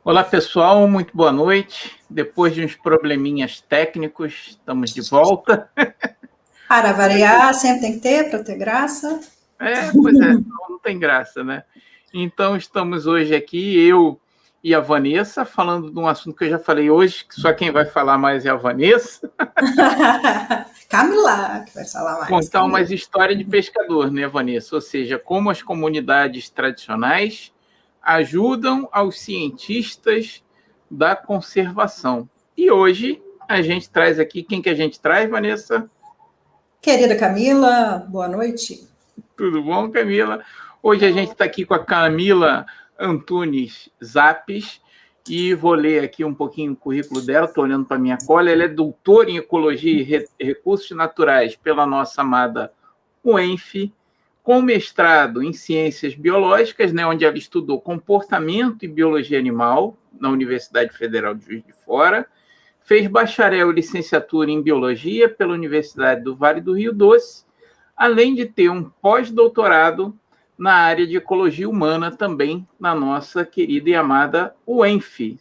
Olá, pessoal, muito boa noite. Depois de uns probleminhas técnicos, estamos de volta. Para variar, sempre tem que ter, para ter graça. Pois é, não tem graça, né? Então, estamos hoje aqui, eu e a Vanessa, falando de um assunto que eu já falei hoje, que só quem vai falar mais é a Vanessa. Camila, que vai falar mais. Contar uma Camila. história de pescador, né, Vanessa? Ou seja, como as comunidades tradicionais ajudam aos cientistas da conservação. E hoje a gente traz aqui, quem que a gente traz, Vanessa? Querida Camila, boa noite. Tudo bom, Camila? Hoje a gente está aqui com a Camila Antunes Zapes e vou ler aqui um pouquinho o currículo dela. Estou olhando para a minha cola. Ela é doutora em Ecologia e Recursos Naturais pela nossa amada UENF, com mestrado em Ciências Biológicas, né, onde ela estudou comportamento e biologia animal na Universidade Federal de Juiz de Fora. Fez bacharel e licenciatura em Biologia pela Universidade do Vale do Rio Doce, além de ter um pós-doutorado na área de ecologia humana também na nossa querida e amada UENF.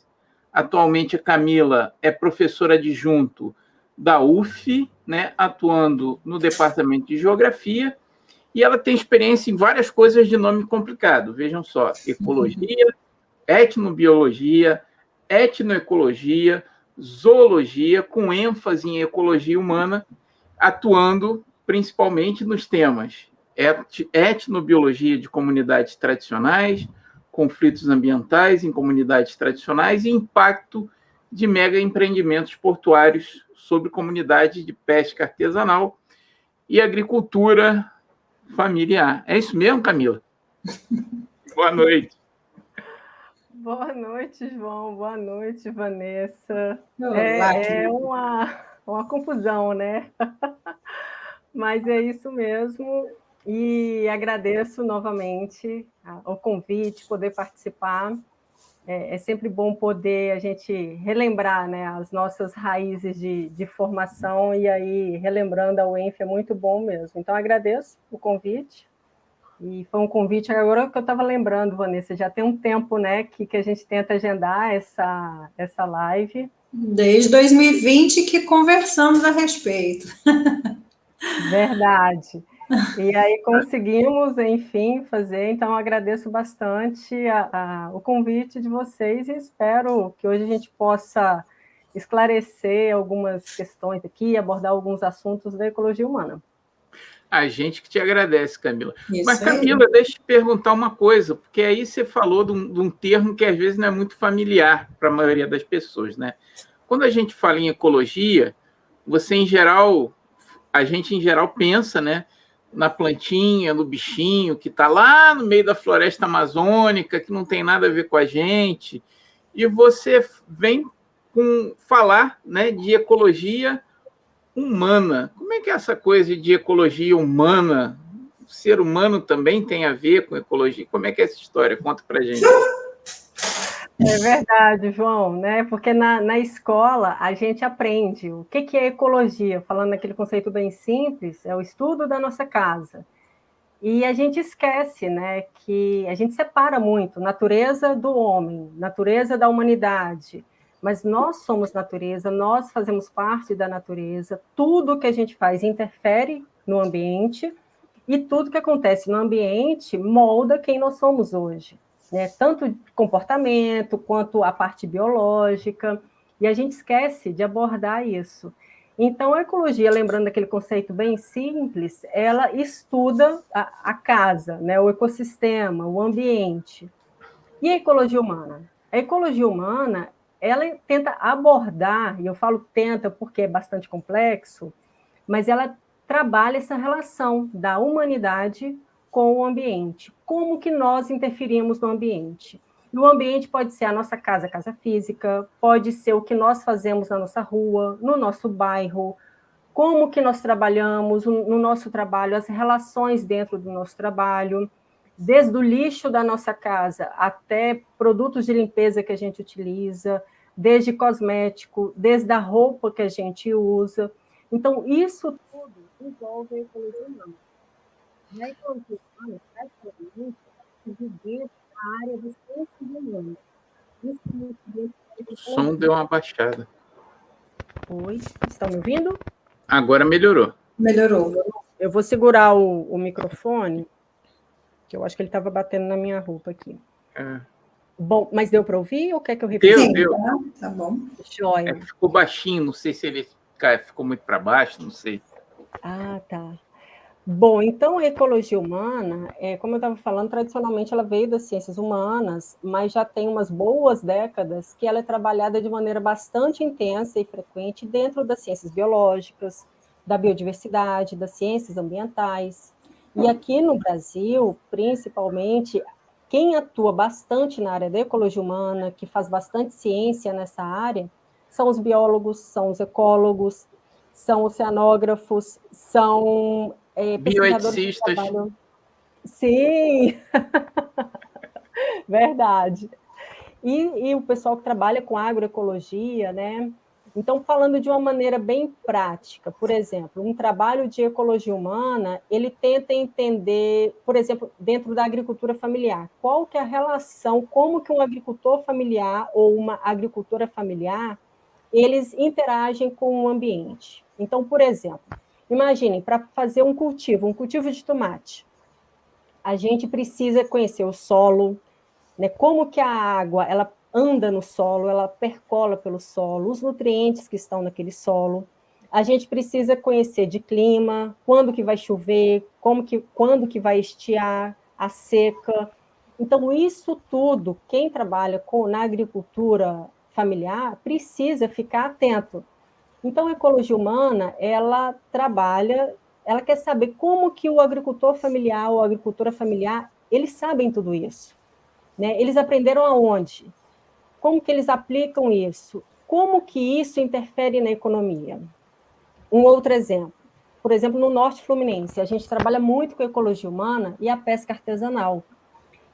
Atualmente, a Camila é professora adjunto da UF, né, atuando no departamento de geografia, e ela tem experiência em várias coisas de nome complicado. Vejam só: ecologia, etnobiologia, etnoecologia, zoologia, com ênfase em ecologia humana, atuando principalmente nos temas etnobiologia de comunidades tradicionais, conflitos ambientais em comunidades tradicionais e impacto de mega empreendimentos portuários sobre comunidades de pesca artesanal e agricultura familiar. É isso mesmo, Camila? Boa noite. Boa noite, João. Boa noite, Vanessa. Olá, É uma confusão, né? Mas é isso mesmo. E agradeço novamente o convite, poder participar. É sempre bom poder a gente relembrar, né, as nossas raízes de formação, e aí, relembrando a UENF, é muito bom mesmo. Então, agradeço o convite. E foi um convite, agora que eu estava lembrando, Vanessa, já tem um tempo, né, que a gente tenta agendar essa live. Desde 2020 que conversamos a respeito. Verdade. E aí conseguimos, enfim, fazer. Então, agradeço bastante o convite de vocês e espero que hoje a gente possa esclarecer algumas questões aqui, abordar alguns assuntos da ecologia humana. A gente que te agradece, Camila. Mas, Isso aí. Camila, deixa eu te perguntar uma coisa, porque aí você falou de um termo que às vezes não é muito familiar para a maioria das pessoas, né? Quando a gente fala em ecologia, você em geral, a gente em geral pensa, né, na plantinha, no bichinho que está lá no meio da floresta amazônica, que não tem nada a ver com a gente, e você vem falar, né, de ecologia humana. Como é que é essa coisa de ecologia humana? O ser humano também tem a ver com ecologia? Como é que é essa história? Conta pra gente. É verdade, João, né? Porque na escola a gente aprende o que é ecologia, falando naquele conceito bem simples, é o estudo da nossa casa. E a gente esquece, né, que a gente separa muito natureza do homem, natureza da humanidade. Mas nós somos natureza, nós fazemos parte da natureza, tudo que a gente faz interfere no ambiente e tudo que acontece no ambiente molda quem nós somos hoje, né? Tanto comportamento quanto a parte biológica, e a gente esquece de abordar isso. Então, a ecologia, lembrando aquele conceito bem simples, ela estuda a casa, né, o ecossistema, o ambiente. E a ecologia humana? A ecologia humana, ela tenta abordar, e eu falo tenta porque é bastante complexo, mas ela trabalha essa relação da humanidade com o ambiente. Como que nós interferimos no ambiente? E o ambiente pode ser a nossa casa, a casa física, pode ser o que nós fazemos na nossa rua, no nosso bairro, como que nós trabalhamos no nosso trabalho, as relações dentro do nosso trabalho, desde o lixo da nossa casa até produtos de limpeza que a gente utiliza, desde cosmético, desde a roupa que a gente usa. Então, isso tudo envolve a ecologia humana. E a ecologia humana, praticamente, é dentro da área das ciências humanas. Isso é muito som deu uma baixada. Oi, estão me ouvindo? Agora melhorou. Melhorou. Eu vou segurar o microfone, que eu acho que ele estava batendo na minha roupa aqui. Bom, mas deu para ouvir ou quer que eu repita? Sim, Deu. tá bom. Joia. Ficou baixinho, não sei se ele ficou muito para baixo, não sei. Ah, tá. Bom, então a ecologia humana, como eu estava falando, tradicionalmente ela veio das ciências humanas, mas já tem umas boas décadas que ela é trabalhada de maneira bastante intensa e frequente dentro das ciências biológicas, da biodiversidade, das ciências ambientais. E aqui no Brasil, principalmente, quem atua bastante na área da ecologia humana, que faz bastante ciência nessa área, são os biólogos, são os ecólogos, são oceanógrafos, são pesquisadores que Bioeticistas. trabalham... Sim, verdade. E o pessoal que trabalha com agroecologia, né? Então, falando de uma maneira bem prática, por exemplo, um trabalho de ecologia humana, ele tenta entender, por exemplo, dentro da agricultura familiar, qual que é a relação, como que um agricultor familiar ou uma agricultora familiar, eles interagem com o ambiente. Então, por exemplo, imaginem, para fazer um cultivo de tomate, a gente precisa conhecer o solo, né, como que a água ela anda no solo, ela percola pelo solo, os nutrientes que estão naquele solo. A gente precisa conhecer de clima, quando que vai chover, quando que vai estiar, a seca. Então, isso tudo, quem trabalha na agricultura familiar precisa ficar atento. Então, a ecologia humana, ela trabalha, ela quer saber como que o agricultor familiar ou a agricultura familiar, eles sabem tudo isso. Né? Eles aprenderam aonde? Como que eles aplicam isso? Como que isso interfere na economia? Um outro exemplo. Por exemplo, no Norte Fluminense, a gente trabalha muito com a ecologia humana e a pesca artesanal.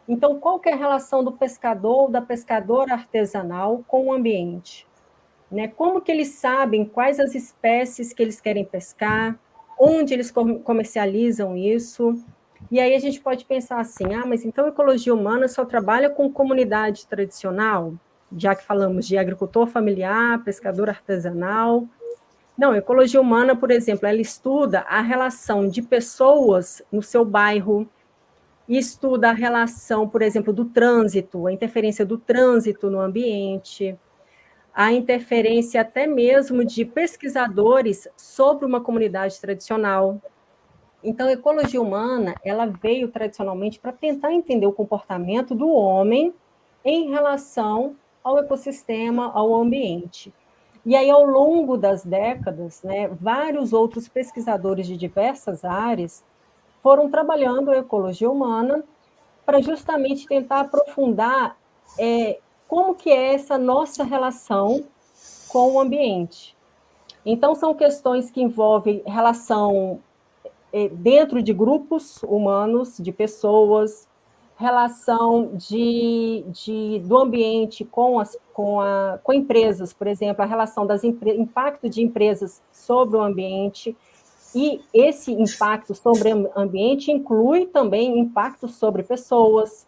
Então, qual que é a relação do pescador ou da pescadora artesanal com o ambiente? Né? Como que eles sabem quais as espécies que eles querem pescar, onde eles comercializam isso? E aí a gente pode pensar assim, mas então a ecologia humana só trabalha com comunidade tradicional, já que falamos de agricultor familiar, pescador artesanal. Não, a ecologia humana, por exemplo, ela estuda a relação de pessoas no seu bairro, estuda a relação, por exemplo, do trânsito, a interferência do trânsito no ambiente, a interferência até mesmo de pesquisadores sobre uma comunidade tradicional. Então, a ecologia humana, ela veio tradicionalmente para tentar entender o comportamento do homem em relação ao ecossistema, ao ambiente. E aí, ao longo das décadas, né, vários outros pesquisadores de diversas áreas foram trabalhando a ecologia humana para justamente tentar aprofundar como que é essa nossa relação com o ambiente. Então, são questões que envolvem relação dentro de grupos humanos, de pessoas, relação do ambiente com empresas, por exemplo, a relação impacto de empresas sobre o ambiente, e esse impacto sobre o ambiente inclui também impacto sobre pessoas.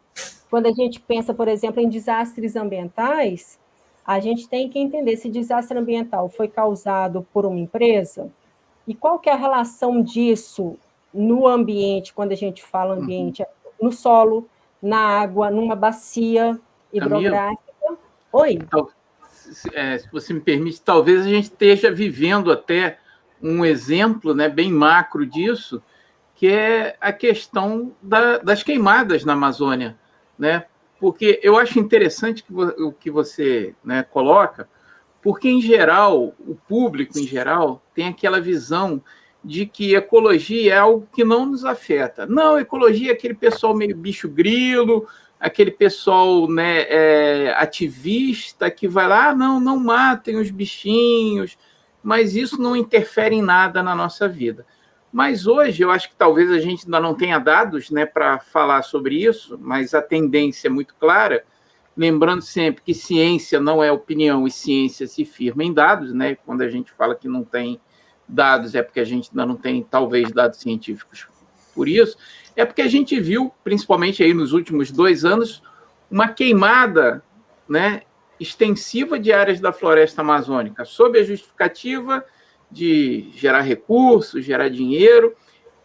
Quando a gente pensa, por exemplo, em desastres ambientais, a gente tem que entender se desastre ambiental foi causado por uma empresa, e qual que é a relação disso no ambiente, quando a gente fala ambiente, no solo, na água, numa bacia hidrográfica? Camila, Oi? Se você me permite, talvez a gente esteja vivendo até um exemplo, né, bem macro disso, que é a questão das queimadas na Amazônia, né? Porque eu acho interessante o que você, né, coloca, porque, em geral, o público, em geral, tem aquela visão de que ecologia é algo que não nos afeta. Não, ecologia é aquele pessoal meio bicho-grilo, aquele pessoal, né, ativista que vai lá, não matem os bichinhos, mas isso não interfere em nada na nossa vida. Mas hoje, eu acho que talvez a gente ainda não tenha dados, né, para falar sobre isso, mas a tendência é muito clara, lembrando sempre que ciência não é opinião e ciência se firma em dados, né? Quando a gente fala que não tem dados é porque a gente ainda não tem, talvez, dados científicos por isso, é porque a gente viu, principalmente aí nos últimos 2 anos, uma queimada, né, extensiva de áreas da floresta amazônica, sob a justificativa de gerar recursos, gerar dinheiro,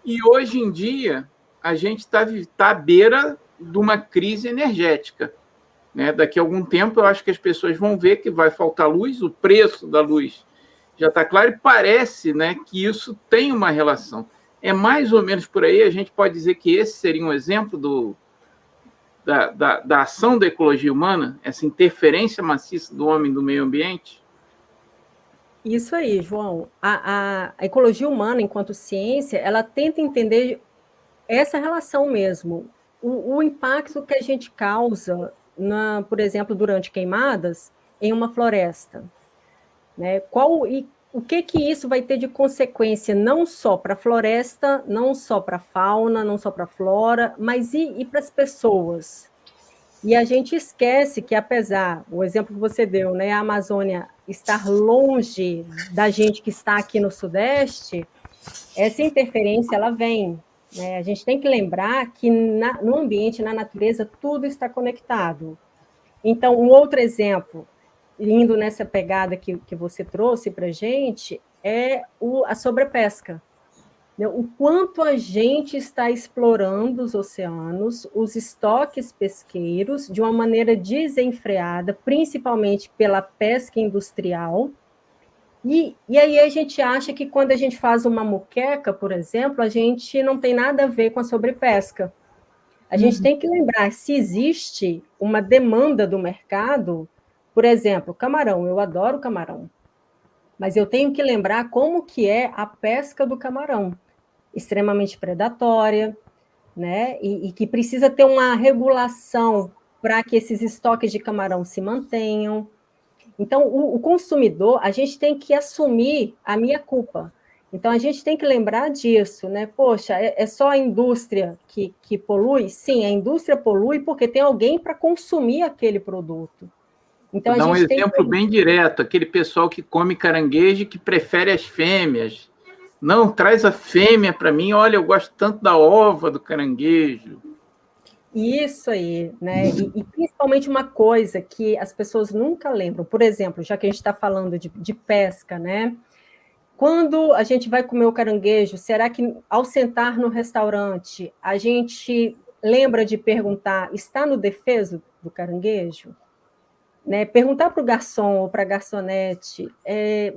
e hoje em dia a gente está à beira de uma crise energética, né? Daqui a algum tempo eu acho que as pessoas vão ver que vai faltar luz, o preço da luz já está claro, e parece, né, que isso tem uma relação. É mais ou menos por aí, a gente pode dizer que esse seria um exemplo da ação da ecologia humana, essa interferência maciça do homem no meio ambiente? Isso aí, João. A ecologia humana, enquanto ciência, ela tenta entender essa relação mesmo. O impacto que a gente causa, por exemplo, durante queimadas em uma floresta. Né? O que isso vai ter de consequência não só para a floresta, não só para a fauna, não só para a flora, mas e para as pessoas? E a gente esquece que, apesar, o exemplo que você deu, né, a Amazônia estar longe da gente que está aqui no Sudeste, essa interferência ela vem. Né? A gente tem que lembrar que no ambiente, na natureza, tudo está conectado. Então, um outro exemplo, indo nessa pegada que você trouxe para a gente, é a sobrepesca. O quanto a gente está explorando os oceanos, os estoques pesqueiros, de uma maneira desenfreada, principalmente pela pesca industrial. E aí a gente acha que quando a gente faz uma moqueca, por exemplo, a gente não tem nada a ver com a sobrepesca. A gente tem que lembrar, se existe uma demanda do mercado, por exemplo, camarão, eu adoro camarão, mas eu tenho que lembrar como que é a pesca do camarão, extremamente predatória, né? E que precisa ter uma regulação para que esses estoques de camarão se mantenham. Então, o consumidor, a gente tem que assumir a minha culpa. Então, a gente tem que lembrar disso, né? Poxa, é só a indústria que polui? Sim, a indústria polui porque tem alguém para consumir aquele produto. Então, Vou dar um exemplo bem direto, aquele pessoal que come caranguejo e que prefere as fêmeas. Não, traz a fêmea para mim, olha, eu gosto tanto da ova do caranguejo. Isso aí, né? E principalmente uma coisa que as pessoas nunca lembram, por exemplo, já que a gente está falando de pesca, né? Quando a gente vai comer o caranguejo, será que ao sentar no restaurante, a gente lembra de perguntar, está no defeso do caranguejo? Né? Perguntar para o garçom ou para a garçonete,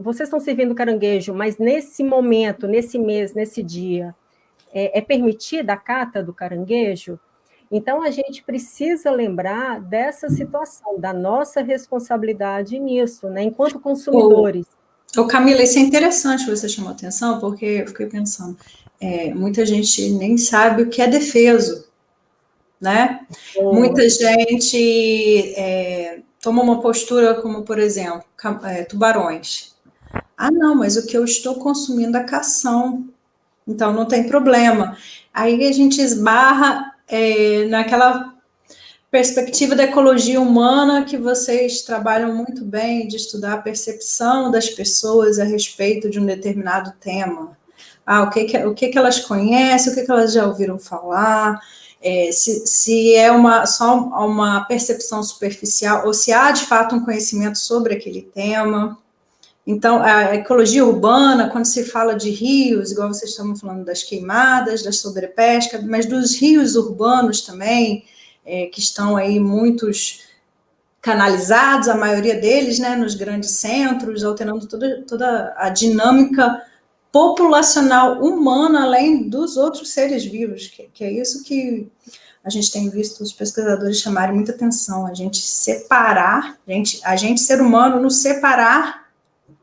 vocês estão servindo caranguejo, mas nesse momento, nesse mês, nesse dia, é permitida a cata do caranguejo? Então, a gente precisa lembrar dessa situação, da nossa responsabilidade nisso, né? Enquanto consumidores. Camila, isso é interessante, você chamou atenção, porque eu fiquei pensando, muita gente nem sabe o que é defeso, né? Muita gente toma uma postura como, por exemplo, tubarões. Ah, não, mas o que eu estou consumindo é cação, então não tem problema. Aí a gente esbarra naquela perspectiva da ecologia humana que vocês trabalham muito bem, de estudar a percepção das pessoas a respeito de um determinado tema. O que elas conhecem, o que elas já ouviram falar, se é só uma percepção superficial, ou se há, de fato, um conhecimento sobre aquele tema. Então, a ecologia urbana, quando se fala de rios, igual vocês estavam falando das queimadas, da sobrepesca, mas dos rios urbanos também, que estão aí muitos canalizados, a maioria deles, né, nos grandes centros, alterando toda a dinâmica populacional humana, além dos outros seres vivos, que é isso que a gente tem visto os pesquisadores chamarem muita atenção, a gente separar, a gente ser humano, nos separar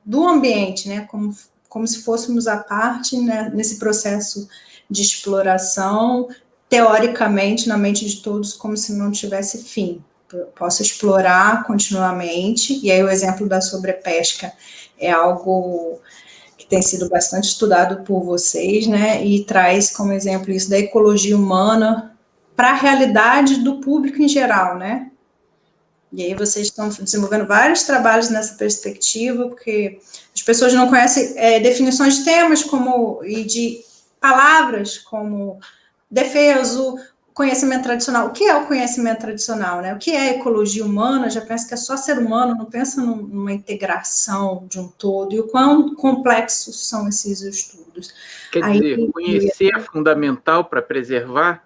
do ambiente, né, como se fôssemos à parte, né, nesse processo de exploração, teoricamente, na mente de todos, como se não tivesse fim. Eu posso explorar continuamente, e aí o exemplo da sobrepesca é algo que tem sido bastante estudado por vocês, né, e traz como exemplo isso da ecologia humana para a realidade do público em geral, né. E aí vocês estão desenvolvendo vários trabalhos nessa perspectiva, porque as pessoas não conhecem definições de temas e de palavras como defeso, conhecimento tradicional. O que é o conhecimento tradicional, né? O que é ecologia humana? Já pensa que é só ser humano, não pensa numa integração de um todo, e o quão complexos são esses estudos. Quer dizer, conhecer é fundamental para preservar?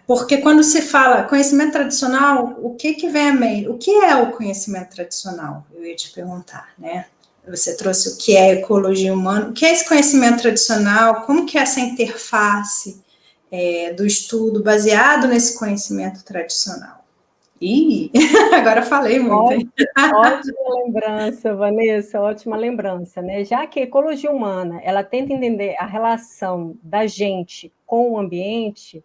Porque quando se fala conhecimento tradicional, o que vem à mente? O que é o conhecimento tradicional? Eu ia te perguntar, né? Você trouxe o que é ecologia humana. O que é esse conhecimento tradicional? Como que é essa interface do estudo baseado nesse conhecimento tradicional? Ih, agora falei muito, hein? Ótima lembrança, Vanessa, ótima lembrança, né? Já que a ecologia humana, ela tenta entender a relação da gente com o ambiente,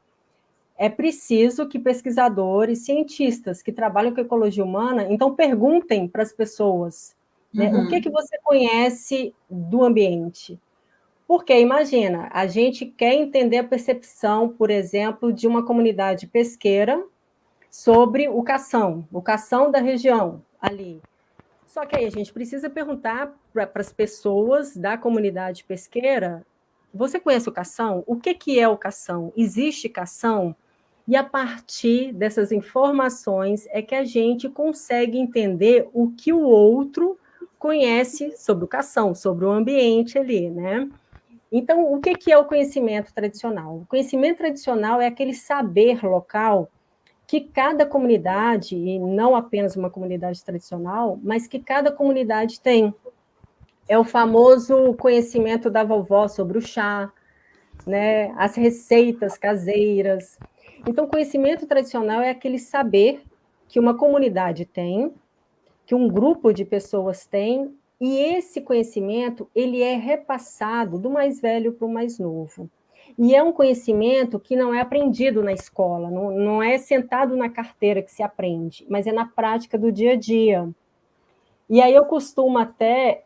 é preciso que pesquisadores, cientistas que trabalham com ecologia humana, então perguntem para as pessoas, né, o que você conhece do ambiente? Porque, imagina, a gente quer entender a percepção, por exemplo, de uma comunidade pesqueira sobre o cação da região ali. Só que aí a gente precisa perguntar para as pessoas da comunidade pesqueira, você conhece o cação? O que é o cação? Existe cação? E a partir dessas informações é que a gente consegue entender o que o outro conhece sobre o cação, sobre o ambiente ali, né? Então, o que é o conhecimento tradicional? O conhecimento tradicional é aquele saber local que cada comunidade, e não apenas uma comunidade tradicional, mas que cada comunidade tem. É o famoso conhecimento da vovó sobre o chá, né? As receitas caseiras. Então, conhecimento tradicional é aquele saber que uma comunidade tem, que um grupo de pessoas tem, e esse conhecimento ele é repassado do mais velho para o mais novo. E é um conhecimento que não é aprendido na escola, não é sentado na carteira que se aprende, mas é na prática do dia a dia. E aí eu costumo até,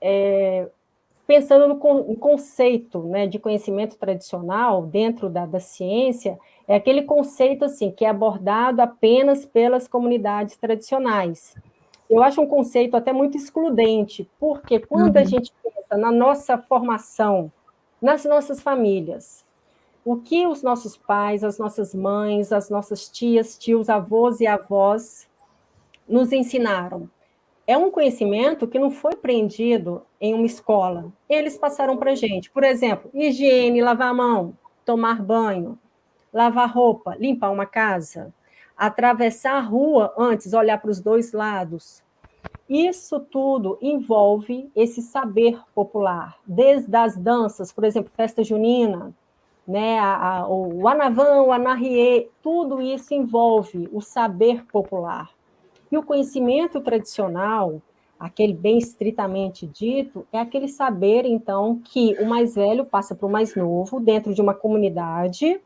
pensando no conceito, né, de conhecimento tradicional dentro da ciência, é aquele conceito assim, que é abordado apenas pelas comunidades tradicionais. Eu acho um conceito até muito excludente, porque quando a gente pensa na nossa formação, nas nossas famílias, o que os nossos pais, as nossas mães, as nossas tias, tios, avós e avós nos ensinaram? É um conhecimento que não foi aprendido em uma escola. Eles passaram para a gente. Por exemplo, higiene, lavar a mão, tomar banho, lavar roupa, limpar uma casa, atravessar a rua antes, olhar para os dois lados. Isso tudo envolve esse saber popular, desde as danças, por exemplo, festa junina, né, o Anavã, o Anarriê, tudo isso envolve o saber popular. E o conhecimento tradicional, aquele bem estritamente dito, é aquele saber, então, que o mais velho passa para o mais novo, dentro de uma comunidade,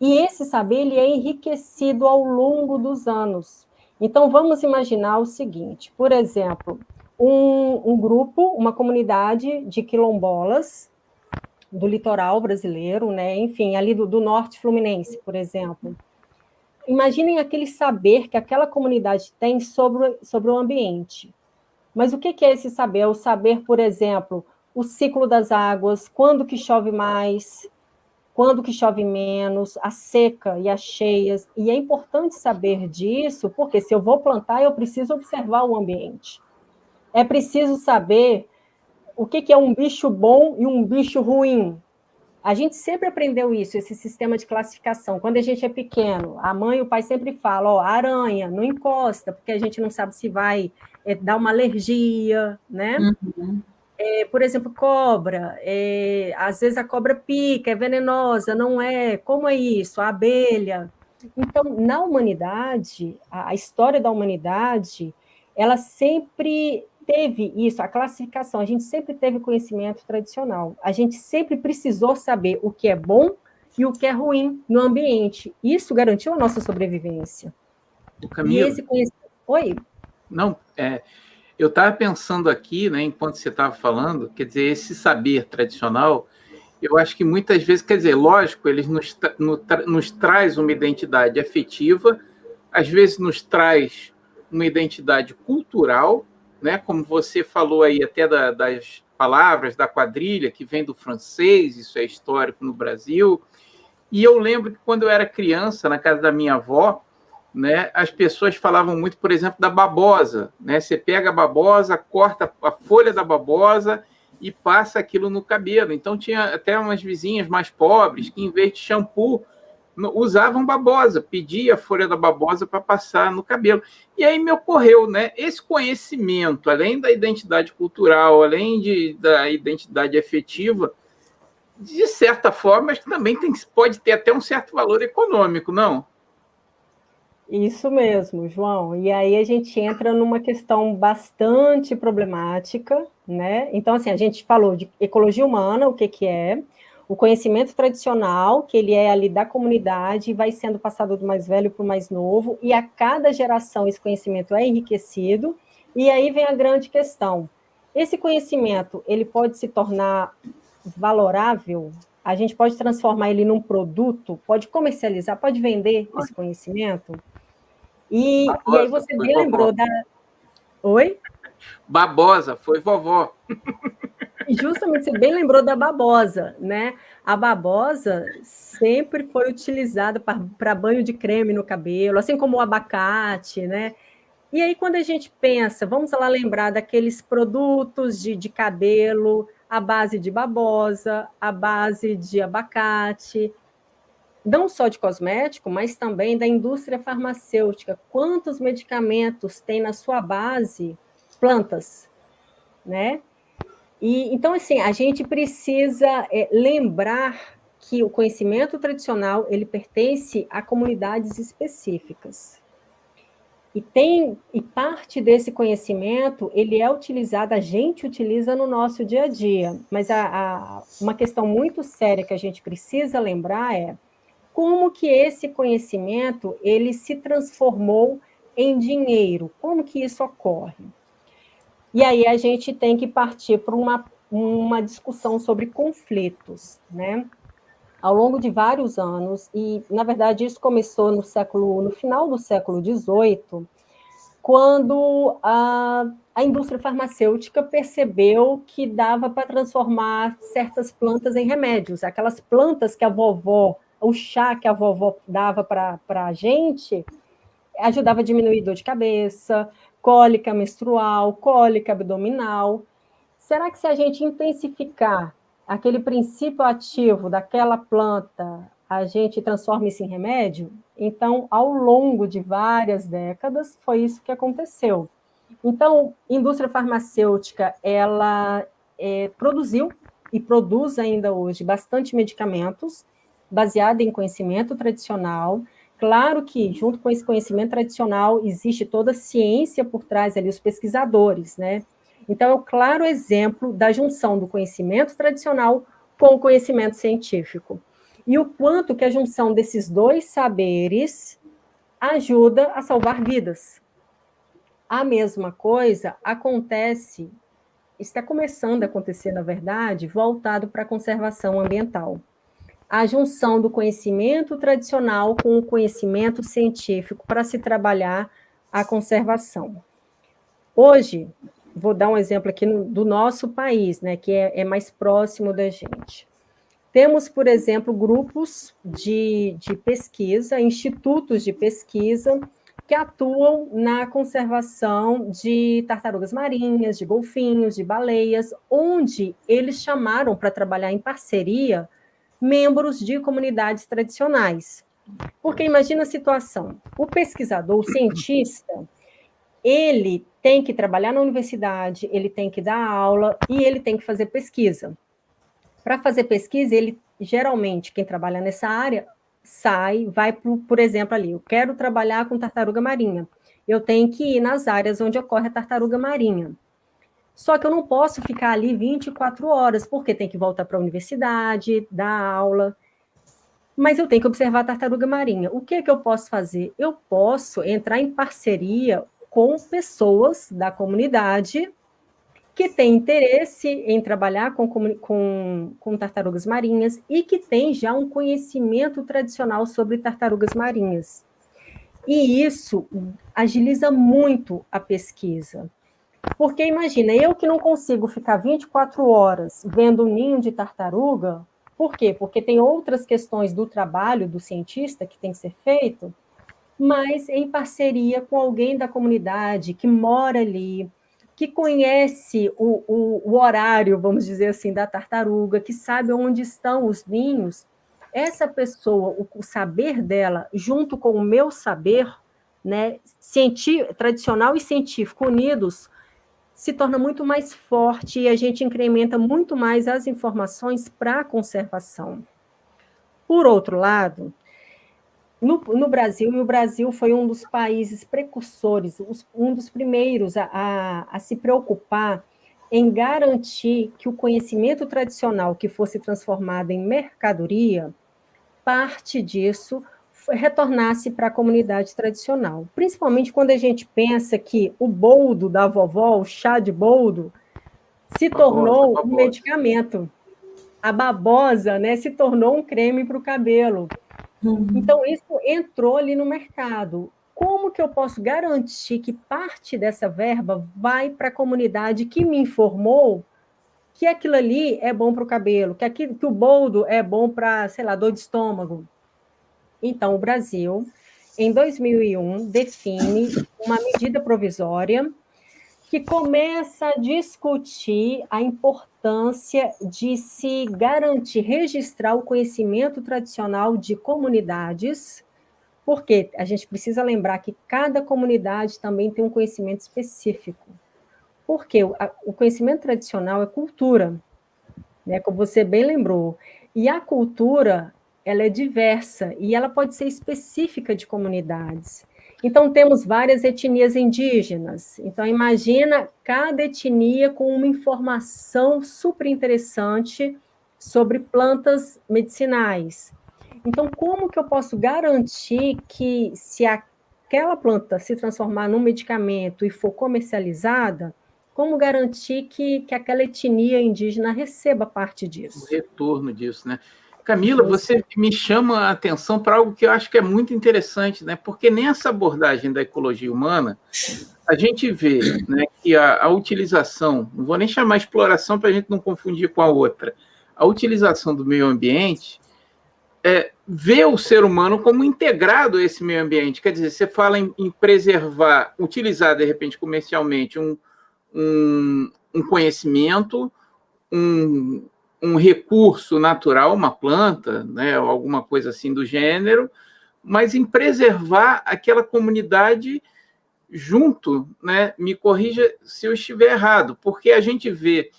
e esse saber ele é enriquecido ao longo dos anos. Então, vamos imaginar o seguinte, por exemplo, um grupo, uma comunidade de quilombolas do litoral brasileiro, né? Enfim, ali do norte fluminense, por exemplo. Imaginem aquele saber que aquela comunidade tem sobre o ambiente. Mas o que é esse saber? É o saber, por exemplo, o ciclo das águas, quando que chove mais, quando que chove menos, a seca e as cheias. E é importante saber disso, porque se eu vou plantar, eu preciso observar o ambiente. É preciso saber o que é um bicho bom e um bicho ruim. A gente sempre aprendeu isso, esse sistema de classificação. Quando a gente é pequeno, a mãe e o pai sempre falam, aranha, não encosta, porque a gente não sabe se vai dar uma alergia, né? Por exemplo, cobra, às vezes a cobra pica, é venenosa, não é? Como é isso? A abelha. Então, na humanidade, a história da humanidade, ela sempre teve isso, a classificação, a gente sempre teve conhecimento tradicional, a gente sempre precisou saber o que é bom e o que é ruim no ambiente. Isso garantiu a nossa sobrevivência. Camila, e esse conhecimento... Oi? Não, eu estava pensando aqui, né, enquanto você estava falando, quer dizer, esse saber tradicional, eu acho que muitas vezes, quer dizer, lógico, eles nos traz uma identidade afetiva, às vezes nos traz uma identidade cultural, né, como você falou aí até das palavras da quadrilha, que vem do francês, isso é histórico no Brasil, E eu lembro que quando eu era criança, na casa da minha avó, né, as pessoas falavam muito, por exemplo, da babosa, né? Você pega a babosa, corta a folha da babosa e passa aquilo no cabelo. Então tinha até umas vizinhas mais pobres que, em vez de shampoo, usavam babosa, pedia a folha da babosa para passar no cabelo. E aí me ocorreu, né? Esse conhecimento, além da identidade cultural, além da identidade afetiva, de certa forma, acho que também pode ter até um certo valor econômico, não? Isso mesmo, João. E aí a gente entra numa questão bastante problemática, né? Então, assim, a gente falou de ecologia humana, o que que é, o conhecimento tradicional, que ele é ali da comunidade e vai sendo passado do mais velho para o mais novo, e a cada geração esse conhecimento é enriquecido, e aí vem a grande questão. Esse conhecimento, ele pode se tornar valorável? A gente pode transformar ele num produto, pode comercializar, pode vender esse conhecimento? E aí você bem lembrou da... Oi? Babosa, foi vovó. Justamente, você bem lembrou da babosa, né? A babosa sempre foi utilizada para banho de creme no cabelo, assim como o abacate, né? E aí, quando a gente pensa, vamos lá lembrar daqueles produtos de cabelo à base de babosa, à base de abacate, não só de cosmético, mas também da indústria farmacêutica. Quantos medicamentos tem na sua base plantas, né? E, então, assim, a gente precisa lembrar que o conhecimento tradicional, ele pertence a comunidades específicas. E parte desse conhecimento, ele é utilizado, a gente utiliza no nosso dia a dia, mas uma questão muito séria que a gente precisa lembrar é como que esse conhecimento, ele se transformou em dinheiro, como que isso ocorre? E aí a gente tem que partir para uma discussão sobre conflitos, né? Ao longo de vários anos, e na verdade isso começou no final do século XVIII, quando a indústria farmacêutica percebeu que dava para transformar certas plantas em remédios, aquelas plantas que a vovó, o chá que a vovó dava para a gente, ajudava a diminuir dor de cabeça, cólica menstrual, cólica abdominal. Será que se a gente intensificar aquele princípio ativo daquela planta, a gente transforma isso em remédio? Então, ao longo de várias décadas, foi isso que aconteceu. Então, a indústria farmacêutica, ela produziu e produz ainda hoje bastante medicamentos baseado em conhecimento tradicional. Claro que, junto com esse conhecimento tradicional, existe toda a ciência por trás ali, os pesquisadores, né? Então, é um claro exemplo da junção do conhecimento tradicional com o conhecimento científico. E o quanto que a junção desses dois saberes ajuda a salvar vidas. A mesma coisa acontece, está começando a acontecer, na verdade, voltado para a conservação ambiental. A junção do conhecimento tradicional com o conhecimento científico para se trabalhar a conservação. Hoje, vou dar um exemplo aqui do nosso país, né, que é mais próximo da gente. Temos, por exemplo, grupos de pesquisa, institutos de pesquisa, que atuam na conservação de tartarugas marinhas, de golfinhos, de baleias, onde eles chamaram para trabalhar em parceria membros de comunidades tradicionais. Porque imagina a situação, o pesquisador, o cientista, ele tem que trabalhar na universidade, ele tem que dar aula e ele tem que fazer pesquisa. Para fazer pesquisa, ele geralmente, quem trabalha nessa área, vai, por exemplo, ali, eu quero trabalhar com tartaruga marinha, eu tenho que ir nas áreas onde ocorre a tartaruga marinha. Só que eu não posso ficar ali 24 horas, porque tem que voltar para a universidade, dar aula, mas eu tenho que observar a tartaruga marinha. O que é que eu posso fazer? Eu posso entrar em parceria com pessoas da comunidade que têm interesse em trabalhar com tartarugas marinhas e que têm já um conhecimento tradicional sobre tartarugas marinhas. E isso agiliza muito a pesquisa. Porque imagina, eu que não consigo ficar 24 horas vendo um ninho de tartaruga, Por quê? Porque tem outras questões do trabalho do cientista que tem que ser feito, mas em parceria com alguém da comunidade que mora ali, que conhece o horário, vamos dizer assim, da tartaruga, que sabe onde estão os ninhos. Essa pessoa, o saber dela, junto com o meu saber, né, tradicional e científico unidos, se torna muito mais forte e a gente incrementa muito mais as informações para a conservação. Por outro lado, no Brasil, e o Brasil foi um dos países precursores, um dos primeiros a se preocupar em garantir que o conhecimento tradicional que fosse transformado em mercadoria, parte disso retornasse para a comunidade tradicional. Principalmente quando a gente pensa que o boldo da vovó, o chá de boldo, se tornou um medicamento. A babosa, né, se tornou um creme para o cabelo. Então, isso entrou ali no mercado. Como que eu posso garantir que parte dessa verba vai para a comunidade que me informou que aquilo ali é bom para o cabelo, que o boldo é bom para, sei lá, dor de estômago? Então, o Brasil, em 2001, define uma medida provisória que começa a discutir a importância de se garantir, registrar o conhecimento tradicional de comunidades, porque a gente precisa lembrar que cada comunidade também tem um conhecimento específico. Porque o conhecimento tradicional é cultura, né, como você bem lembrou, e a cultura ela é diversa e ela pode ser específica de comunidades. Então, temos várias etnias indígenas. Então, imagina cada etnia com uma informação super interessante sobre plantas medicinais. Então, como que eu posso garantir que, se aquela planta se transformar num medicamento e for comercializada, como garantir que aquela etnia indígena receba parte disso? O retorno disso, né? Camila, você me chama a atenção para algo que eu acho que é muito interessante, né? Porque nessa abordagem da ecologia humana, a gente vê, né, que a utilização, não vou nem chamar exploração para a gente não confundir com a outra, a utilização do meio ambiente vê o ser humano como integrado a esse meio ambiente. Quer dizer, você fala em preservar, utilizar, de repente, comercialmente um conhecimento, um recurso natural, uma planta, né, ou alguma coisa assim do gênero, mas em preservar aquela comunidade junto, né? Me corrija se eu estiver errado, porque a gente vê,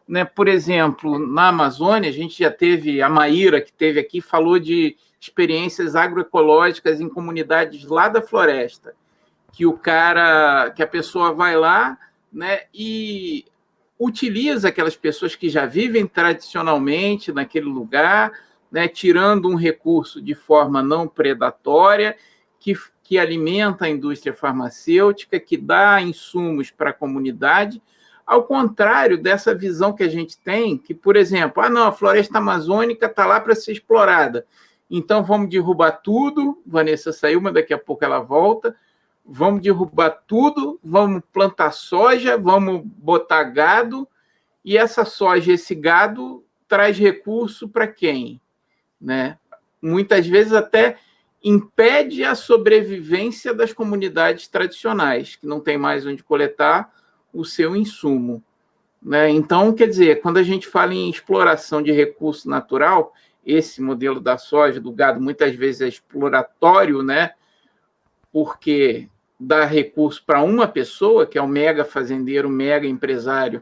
né, por exemplo, na Amazônia, a gente já teve a Maíra, que teve aqui, falou de experiências agroecológicas em comunidades lá da floresta, que a pessoa vai lá, né, e utiliza aquelas pessoas que já vivem tradicionalmente naquele lugar, né, tirando um recurso de forma não predatória, que alimenta a indústria farmacêutica, que dá insumos para a comunidade, ao contrário dessa visão que a gente tem, que, por exemplo, não, a floresta amazônica está lá para ser explorada, então vamos derrubar tudo, Vanessa saiu, mas daqui a pouco ela volta, vamos derrubar tudo, vamos plantar soja, vamos botar gado, e essa soja, esse gado, traz recurso para quem? Né? Muitas vezes até impede a sobrevivência das comunidades tradicionais, que não tem mais onde coletar o seu insumo. Né? Então, quer dizer, quando a gente fala em exploração de recurso natural, esse modelo da soja, do gado, muitas vezes é exploratório, né? Porque dá recurso para uma pessoa, que é o mega fazendeiro, o mega empresário,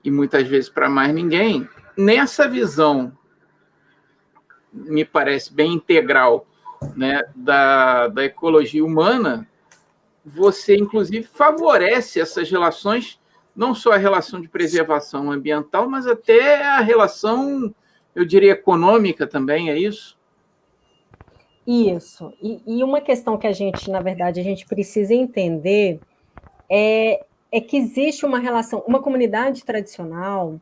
e muitas vezes para mais ninguém. Nessa visão, me parece bem integral, né, da ecologia humana, você, inclusive, favorece essas relações, não só a relação de preservação ambiental, mas até a relação, eu diria, econômica também, é isso? Isso. E uma questão que a gente, na verdade, a gente precisa entender é que existe uma relação, uma comunidade tradicional,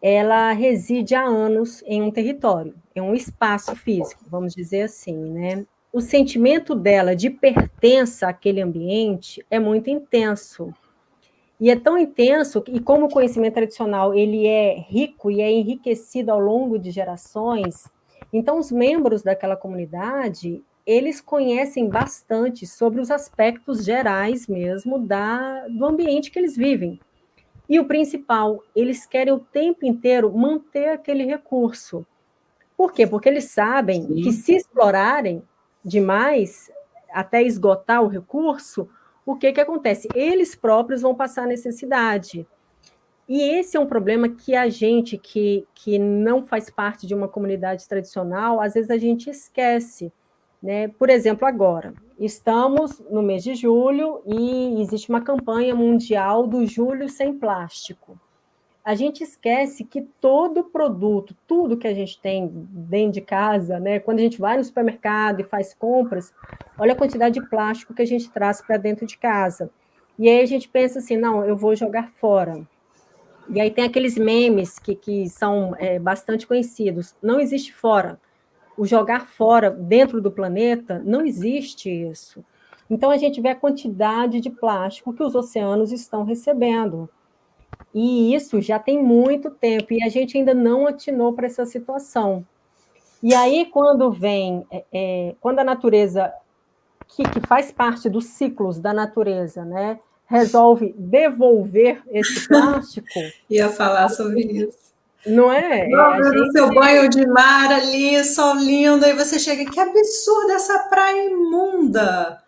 ela reside há anos em um território, em um espaço físico, vamos dizer assim, né? O sentimento dela de pertença àquele ambiente é muito intenso. E é tão intenso, e como o conhecimento tradicional ele é rico e é enriquecido ao longo de gerações, então os membros daquela comunidade, eles conhecem bastante sobre os aspectos gerais mesmo do ambiente que eles vivem. E o principal, eles querem o tempo inteiro manter aquele recurso. Por quê? Porque eles sabem que se explorarem demais, até esgotar o recurso, o que acontece? Eles próprios vão passar necessidade. E esse é um problema que a gente, que não faz parte de uma comunidade tradicional, às vezes a gente esquece. Né? Por exemplo, agora, estamos no mês de julho e existe uma campanha mundial do Julho Sem Plástico. A gente esquece que todo produto, tudo que a gente tem dentro de casa, né? Quando a gente vai no supermercado e faz compras, olha a quantidade de plástico que a gente traz para dentro de casa. E aí a gente pensa assim, não, eu vou jogar fora. E aí tem aqueles memes que são bastante conhecidos. Não existe fora. O jogar fora dentro do planeta, não existe isso. Então, a gente vê a quantidade de plástico que os oceanos estão recebendo. E isso já tem muito tempo, e a gente ainda não atinou para essa situação. E aí, quando vem, quando a natureza, que faz parte dos ciclos da natureza, né, resolve devolver esse plástico... Ia falar sobre isso. Não é? No seu banho de mar ali, sol lindo, aí você chega, que absurdo essa praia imunda,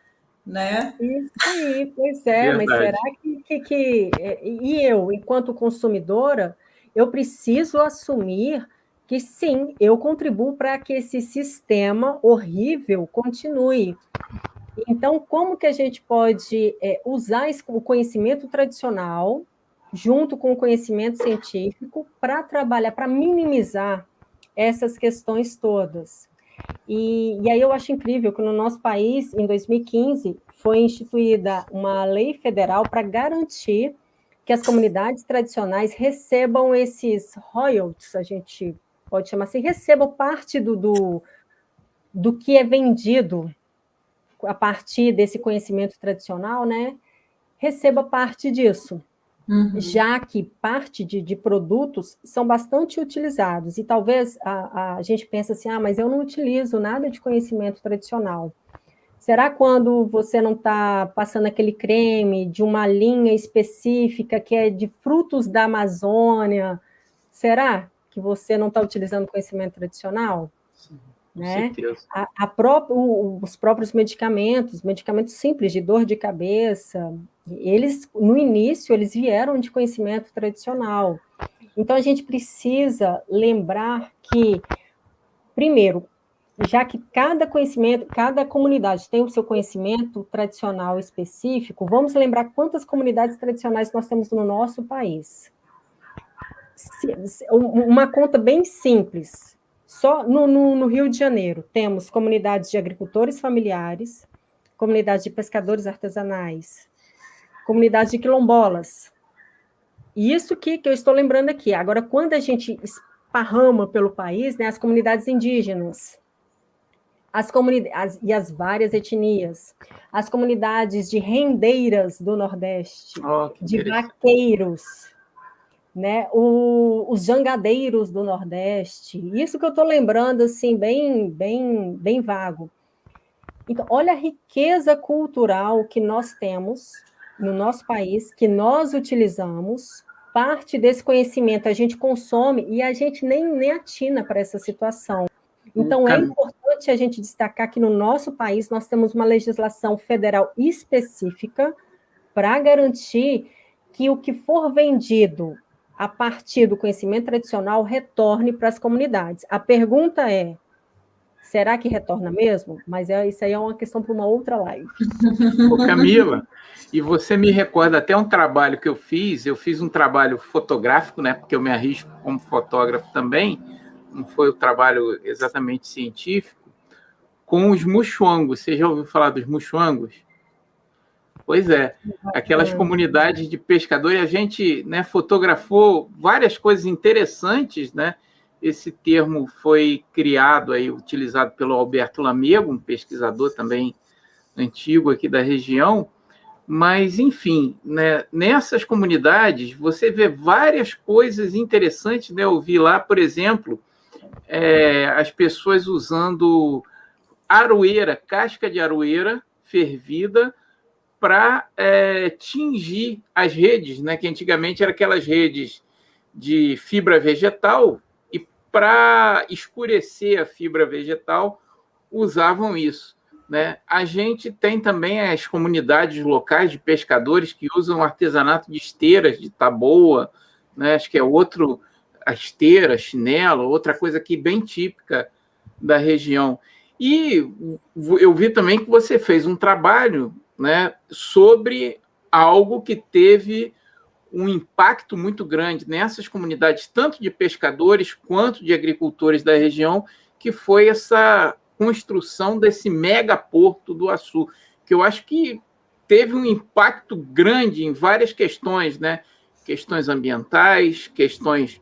né? Isso aí, pois é, mas será que e eu, enquanto consumidora, eu preciso assumir que sim, eu contribuo para que esse sistema horrível continue. Então, como que a gente pode usar o conhecimento tradicional junto com o conhecimento científico para trabalhar, para minimizar essas questões todas? E aí eu acho incrível que no nosso país, em 2015, foi instituída uma lei federal para garantir que as comunidades tradicionais recebam esses royalties, a gente pode chamar assim, recebam parte do que é vendido a partir desse conhecimento tradicional, né? Receba parte disso. Já que parte de produtos são bastante utilizados, e talvez a gente pense assim, mas eu não utilizo nada de conhecimento tradicional. Será quando você não está passando aquele creme de uma linha específica que é de frutos da Amazônia, será que você não está utilizando conhecimento tradicional? Sim, com né? certeza. Os próprios medicamentos simples de dor de cabeça, eles, no início, eles vieram de conhecimento tradicional. Então, a gente precisa lembrar que, primeiro, já que cada comunidade tem o seu conhecimento tradicional específico, vamos lembrar quantas comunidades tradicionais nós temos no nosso país. Uma conta bem simples. Só no Rio de Janeiro temos comunidades de agricultores familiares, comunidades de pescadores artesanais, comunidades de quilombolas. E isso que eu estou lembrando aqui. Agora, quando a gente esparrama pelo país, né, as comunidades indígenas, e as várias etnias, as comunidades de rendeiras do Nordeste, de vaqueiros, né, os jangadeiros do Nordeste, isso que eu estou lembrando, assim, bem vago. Então, olha a riqueza cultural que nós temos no nosso país, que nós utilizamos, parte desse conhecimento a gente consome e a gente nem atina para essa situação. Então, é importante a gente destacar que no nosso país nós temos uma legislação federal específica para garantir que o que for vendido a partir do conhecimento tradicional retorne para as comunidades. A pergunta é, será que retorna mesmo? Mas isso aí é uma questão para uma outra live. Ô, Camila, e você me recorda até um trabalho que eu fiz um trabalho fotográfico, né, porque eu me arrisco como fotógrafo também, não foi o trabalho exatamente científico, com os muxuangos. Você já ouviu falar dos muxuangos? Pois é, aquelas comunidades de pescadores, a gente, né, fotografou várias coisas interessantes, né? Esse termo foi criado, aí, utilizado pelo Alberto Lamego, um pesquisador também antigo aqui da região, Mas, enfim, né, nessas comunidades você vê várias coisas interessantes, né? Eu vi lá, por exemplo, as pessoas usando aroeira, casca de aroeira fervida para tingir as redes, né? Que antigamente eram aquelas redes de fibra vegetal, e para escurecer a fibra vegetal usavam isso. Né? A gente tem também as comunidades locais de pescadores que usam artesanato de esteiras, de taboa, né? Acho que é outro, a esteira, chinelo, outra coisa aqui bem típica da região. E eu vi também que você fez um trabalho, né, sobre algo que teve um impacto muito grande nessas comunidades, tanto de pescadores quanto de agricultores da região, que foi essa construção desse megaporto do Açu, que eu acho que teve um impacto grande em várias questões, né? Questões ambientais, questões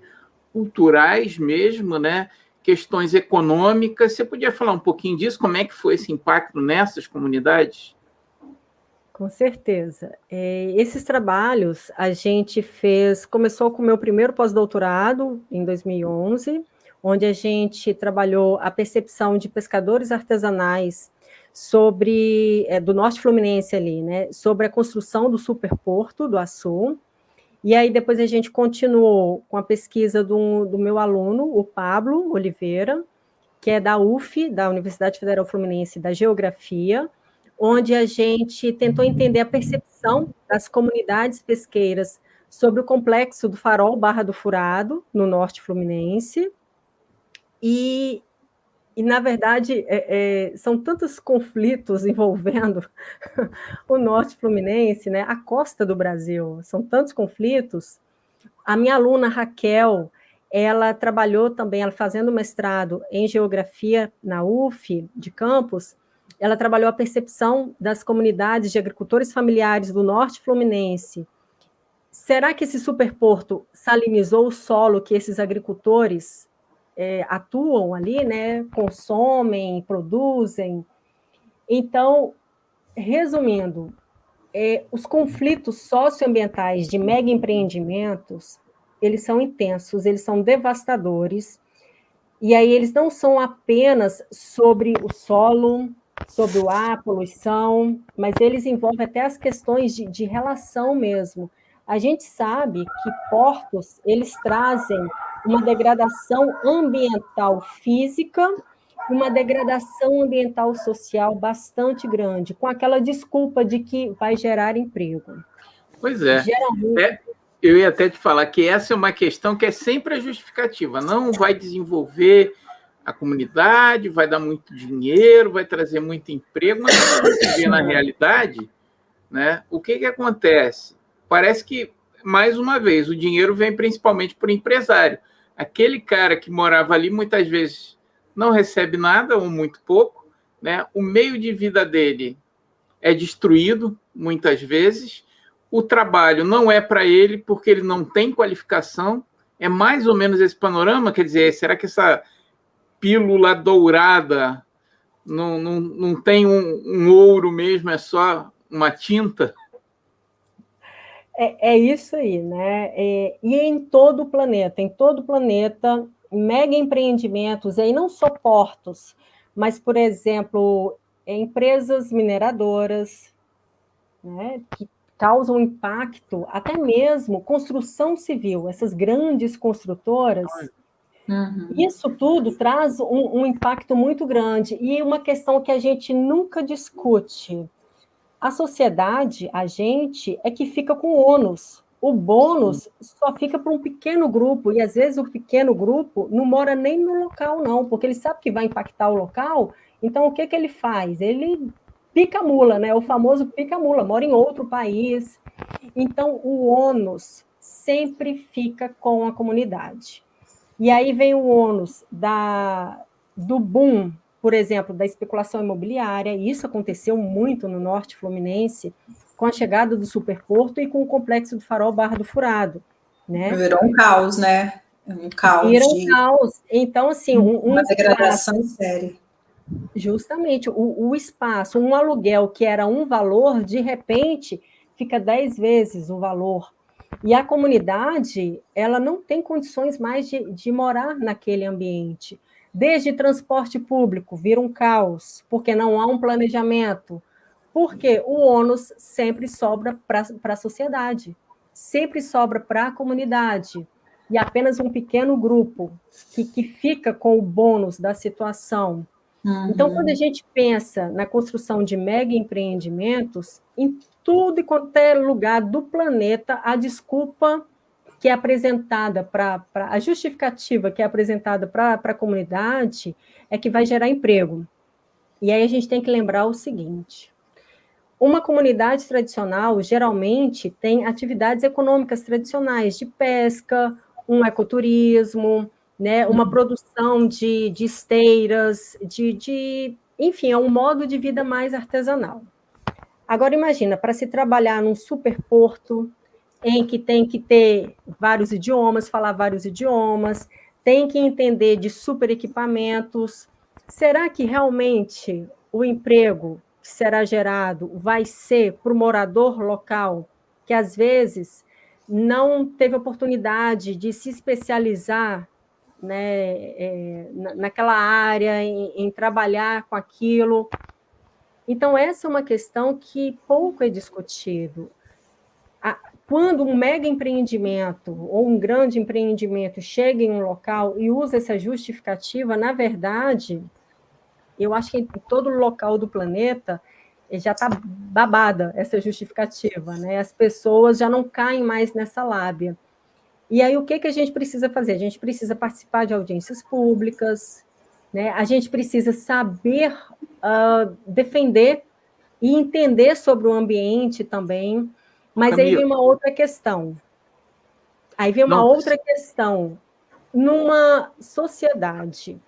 culturais mesmo, né? Questões econômicas. Você podia falar um pouquinho disso? Como é que foi esse impacto nessas comunidades? Com certeza. Esses trabalhos a gente fez, começou com o meu primeiro pós-doutorado, em 2011, onde a gente trabalhou a percepção de pescadores artesanais sobre, do Norte Fluminense ali, né, sobre a construção do superporto do Açu, e aí depois a gente continuou com a pesquisa do meu aluno, o Pablo Oliveira, que é da UF, da Universidade Federal Fluminense, da Geografia, onde a gente tentou entender a percepção das comunidades pesqueiras sobre o complexo do Farol Barra do Furado, no Norte Fluminense, e na verdade, são tantos conflitos envolvendo o Norte Fluminense, né, a costa do Brasil, são tantos conflitos. A minha aluna, Raquel, ela trabalhou também, ela fazendo mestrado em Geografia na UF, de Campos, ela trabalhou a percepção das comunidades de agricultores familiares do Norte Fluminense. Será que esse superporto salinizou o solo que esses agricultores atuam ali, né? Consomem, produzem? Então, resumindo, os conflitos socioambientais de mega empreendimentos, eles são intensos, eles são devastadores, e aí eles não são apenas sobre o solo, sobre o ar, poluição, mas eles envolvem até as questões de relação mesmo. A gente sabe que portos, eles trazem uma degradação ambiental física, uma degradação ambiental social bastante grande, com aquela desculpa de que vai gerar emprego. Pois é. Geralmente... eu ia até te falar que essa é uma questão que é sempre a justificativa. Não vai desenvolver a comunidade, vai dar muito dinheiro, vai trazer muito emprego, mas quando a gente vê na realidade, né, o que acontece? Parece que, mais uma vez, o dinheiro vem principalmente para o empresário. Aquele cara que morava ali, muitas vezes, não recebe nada ou muito pouco, né? O meio de vida dele é destruído, muitas vezes. O trabalho não é para ele, porque ele não tem qualificação. É mais ou menos esse panorama. Quer dizer, será que essa pílula dourada não tem um ouro mesmo, é só uma tinta? É isso aí, né? E em todo o planeta, mega empreendimentos, e aí não só portos, mas, por exemplo, empresas mineradoras, né, que causam impacto, até mesmo construção civil, essas grandes construtoras, isso tudo traz um impacto muito grande, e uma questão que a gente nunca discute. A sociedade, a gente, é que fica com o ônus. O bônus só fica para um pequeno grupo, e às vezes o pequeno grupo não mora nem no local, não, porque ele sabe que vai impactar o local, então o que ele faz? Ele pica a mula, né? O famoso pica a mula, mora em outro país. Então, o ônus sempre fica com a comunidade. E aí vem o ônus do boom, por exemplo, da especulação imobiliária, e isso aconteceu muito no Norte Fluminense, com a chegada do superporto e com o complexo do Farol Barra do Furado. Né? Virou um caos, né? Um caos. Virou um caos. Então, assim, uma degradação séria. Justamente, o espaço, um aluguel que era um valor, de repente, fica 10 vezes o valor. E a comunidade, ela não tem condições mais de morar naquele ambiente. Desde transporte público, vira um caos, porque não há um planejamento. Porque o ônus sempre sobra para a sociedade, sempre sobra para a comunidade. E apenas um pequeno grupo que fica com o bônus da situação. Então, quando a gente pensa na construção de mega empreendimentos, em tudo e quanto é lugar do planeta, a desculpa que é apresentada a justificativa que é apresentada para a comunidade é que vai gerar emprego. E aí a gente tem que lembrar o seguinte: uma comunidade tradicional geralmente tem atividades econômicas tradicionais de pesca, um ecoturismo, né, uma produção de esteiras, enfim, é um modo de vida mais artesanal. Agora imagina, para se trabalhar num superporto, em que tem que ter vários idiomas, falar vários idiomas, tem que entender de super equipamentos, será que realmente o emprego que será gerado vai ser para o morador local, que às vezes não teve oportunidade de se especializar, né, naquela área, em trabalhar com aquilo? Então, essa é uma questão que pouco é discutido. Quando um mega empreendimento ou um grande empreendimento chega em um local e usa essa justificativa, na verdade, eu acho que em todo local do planeta já está babada essa justificativa, né? As pessoas já não caem mais nessa lábia. E aí, o que a gente precisa fazer? A gente precisa participar de audiências públicas, né? A gente precisa saber defender e entender sobre o ambiente também. Mas aí vem uma outra questão. Numa sociedade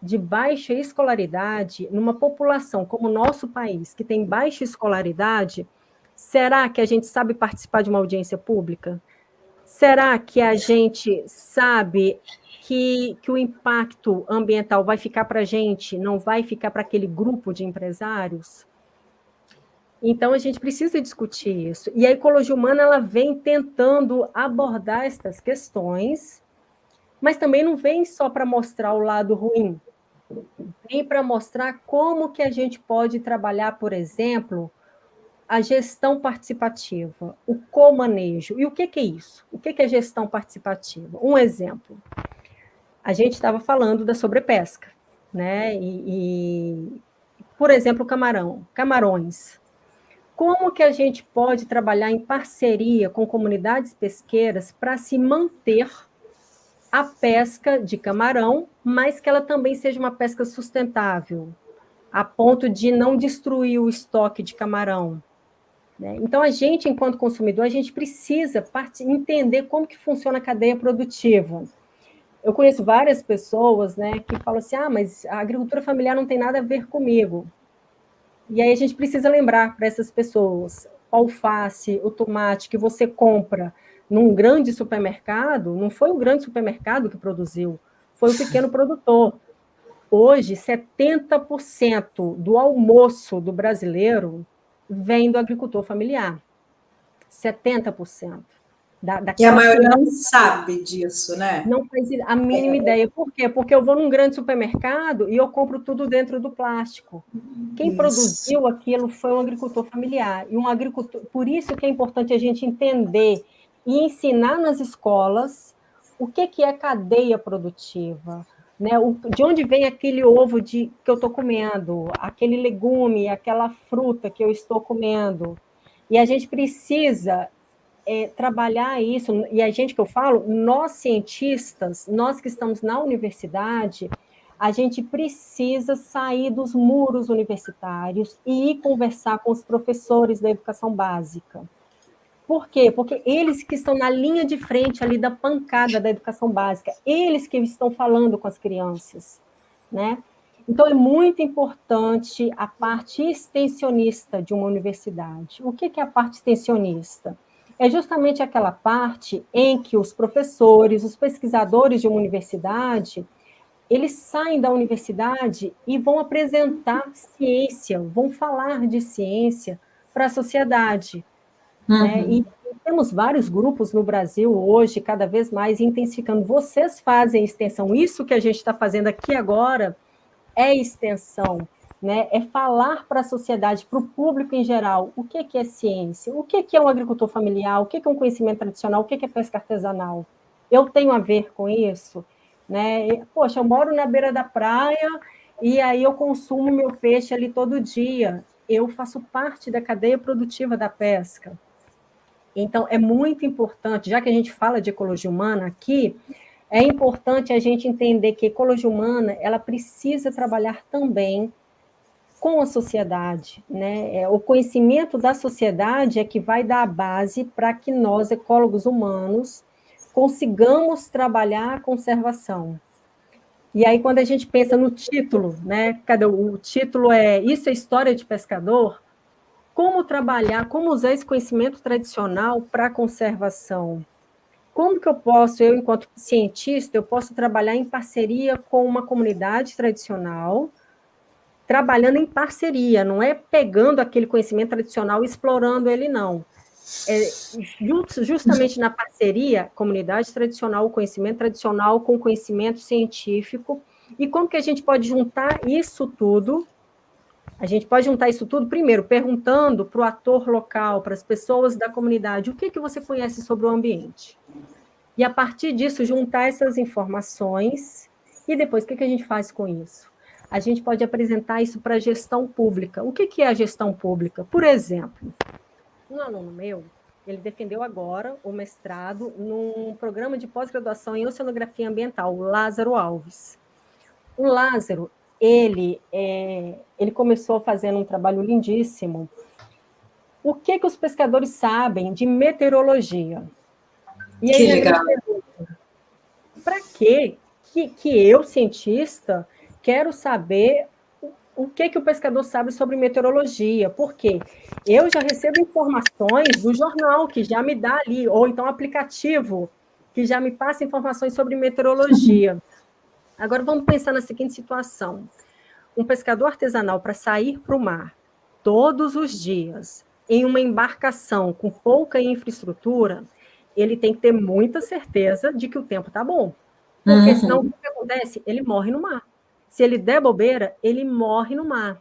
de baixa escolaridade, numa população como o nosso país, que tem baixa escolaridade, será que a gente sabe participar de uma audiência pública? Será que a gente sabe que o impacto ambiental vai ficar para a gente, não vai ficar para aquele grupo de empresários? Então, a gente precisa discutir isso. E a ecologia humana ela vem tentando abordar estas questões, mas também não vem só para mostrar o lado ruim, vem para mostrar como que a gente pode trabalhar, por exemplo, a gestão participativa, o comanejo. E o que é isso? O que é gestão participativa? Um exemplo. A gente estava falando da sobrepesca, né? Por exemplo, camarões. Como que a gente pode trabalhar em parceria com comunidades pesqueiras para se manter a pesca de camarão, mas que ela também seja uma pesca sustentável, a ponto de não destruir o estoque de camarão, né? Então, a gente, enquanto consumidor, a gente precisa entender como que funciona a cadeia produtiva. Eu conheço várias pessoas, né, que falam assim, mas a agricultura familiar não tem nada a ver comigo. E aí a gente precisa lembrar para essas pessoas, o alface, o tomate que você compra num grande supermercado, não foi o grande supermercado que produziu, foi o pequeno produtor. Hoje, 70% do almoço do brasileiro vem do agricultor familiar. 70%. E a maioria não sabe disso, né? Não faz a mínima ideia. Por quê? Porque eu vou num grande supermercado e eu compro tudo dentro do plástico. Quem produziu aquilo foi um agricultor familiar. E um agricultor. Por isso que é importante a gente entender e ensinar nas escolas o que é cadeia produtiva, né? De onde vem aquele ovo que eu estou comendo, aquele legume, aquela fruta que eu estou comendo. E a gente precisa trabalhar isso, e a gente que eu falo, nós cientistas, nós que estamos na universidade, a gente precisa sair dos muros universitários e ir conversar com os professores da educação básica. Por quê? Porque eles que estão na linha de frente ali da pancada da educação básica, eles que estão falando com as crianças, né? Então, é muito importante a parte extensionista de uma universidade. O que é a parte extensionista? É justamente aquela parte em que os professores, os pesquisadores de uma universidade, eles saem da universidade e vão apresentar ciência, vão falar de ciência para a sociedade. né? E temos vários grupos no Brasil hoje, cada vez mais intensificando. Vocês fazem extensão. Isso que a gente está fazendo aqui agora é extensão, né? É falar para a sociedade, para o público em geral, o que é ciência, o que é um agricultor familiar, o que é um conhecimento tradicional, o que é pesca artesanal. Eu tenho a ver com isso, né? Poxa, eu moro na beira da praia e aí eu consumo meu peixe ali todo dia. Eu faço parte da cadeia produtiva da pesca. Então, é muito importante, já que a gente fala de ecologia humana aqui, é importante a gente entender que a ecologia humana ela precisa trabalhar também com a sociedade, né? O conhecimento da sociedade é que vai dar a base para que nós, ecólogos humanos, consigamos trabalhar a conservação. E aí, quando a gente pensa no título, né? O título é Isso é História de Pescador? Como trabalhar, como usar esse conhecimento tradicional para a conservação? Como que eu posso, eu, enquanto cientista, eu posso trabalhar em parceria com uma comunidade tradicional, trabalhando em parceria, não é pegando aquele conhecimento tradicional e explorando ele, não. É justamente na parceria, comunidade tradicional, o conhecimento tradicional com o conhecimento científico, e como que a gente pode juntar isso tudo. A gente pode juntar isso tudo, primeiro, perguntando para o ator local, para as pessoas da comunidade, o que você conhece sobre o ambiente? E, a partir disso, juntar essas informações, e depois, o que a gente faz com isso? A gente pode apresentar isso para a gestão pública. O que é a gestão pública? Por exemplo, um aluno meu, ele defendeu agora o mestrado num programa de pós-graduação em Oceanografia Ambiental, o Lázaro Alves. O Lázaro, ele começou fazendo um trabalho lindíssimo. O que os pescadores sabem de meteorologia? E aí, que legal. Para que eu, cientista, quero saber o que o pescador sabe sobre meteorologia? Porque eu já recebo informações do jornal, que já me dá ali, ou então aplicativo, que já me passa informações sobre meteorologia. Agora, vamos pensar na seguinte situação. Um pescador artesanal, para sair para o mar todos os dias, em uma embarcação com pouca infraestrutura, ele tem que ter muita certeza de que o tempo está bom. Porque senão, o que acontece? Ele morre no mar. Se ele der bobeira, ele morre no mar.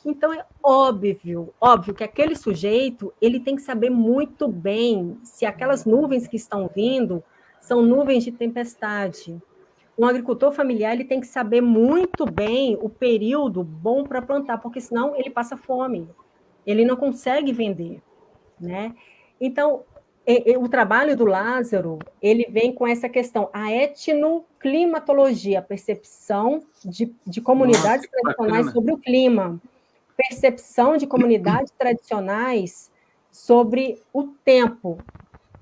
Então, é óbvio que aquele sujeito, ele tem que saber muito bem se aquelas nuvens que estão vindo são nuvens de tempestade. Um agricultor familiar, ele tem que saber muito bem o período bom para plantar, porque senão ele passa fome, ele não consegue vender, né? Então, o trabalho do Lázaro, ele vem com essa questão, a etnoclimatologia, a percepção de comunidades tradicionais sobre o clima, percepção de comunidades tradicionais sobre o tempo,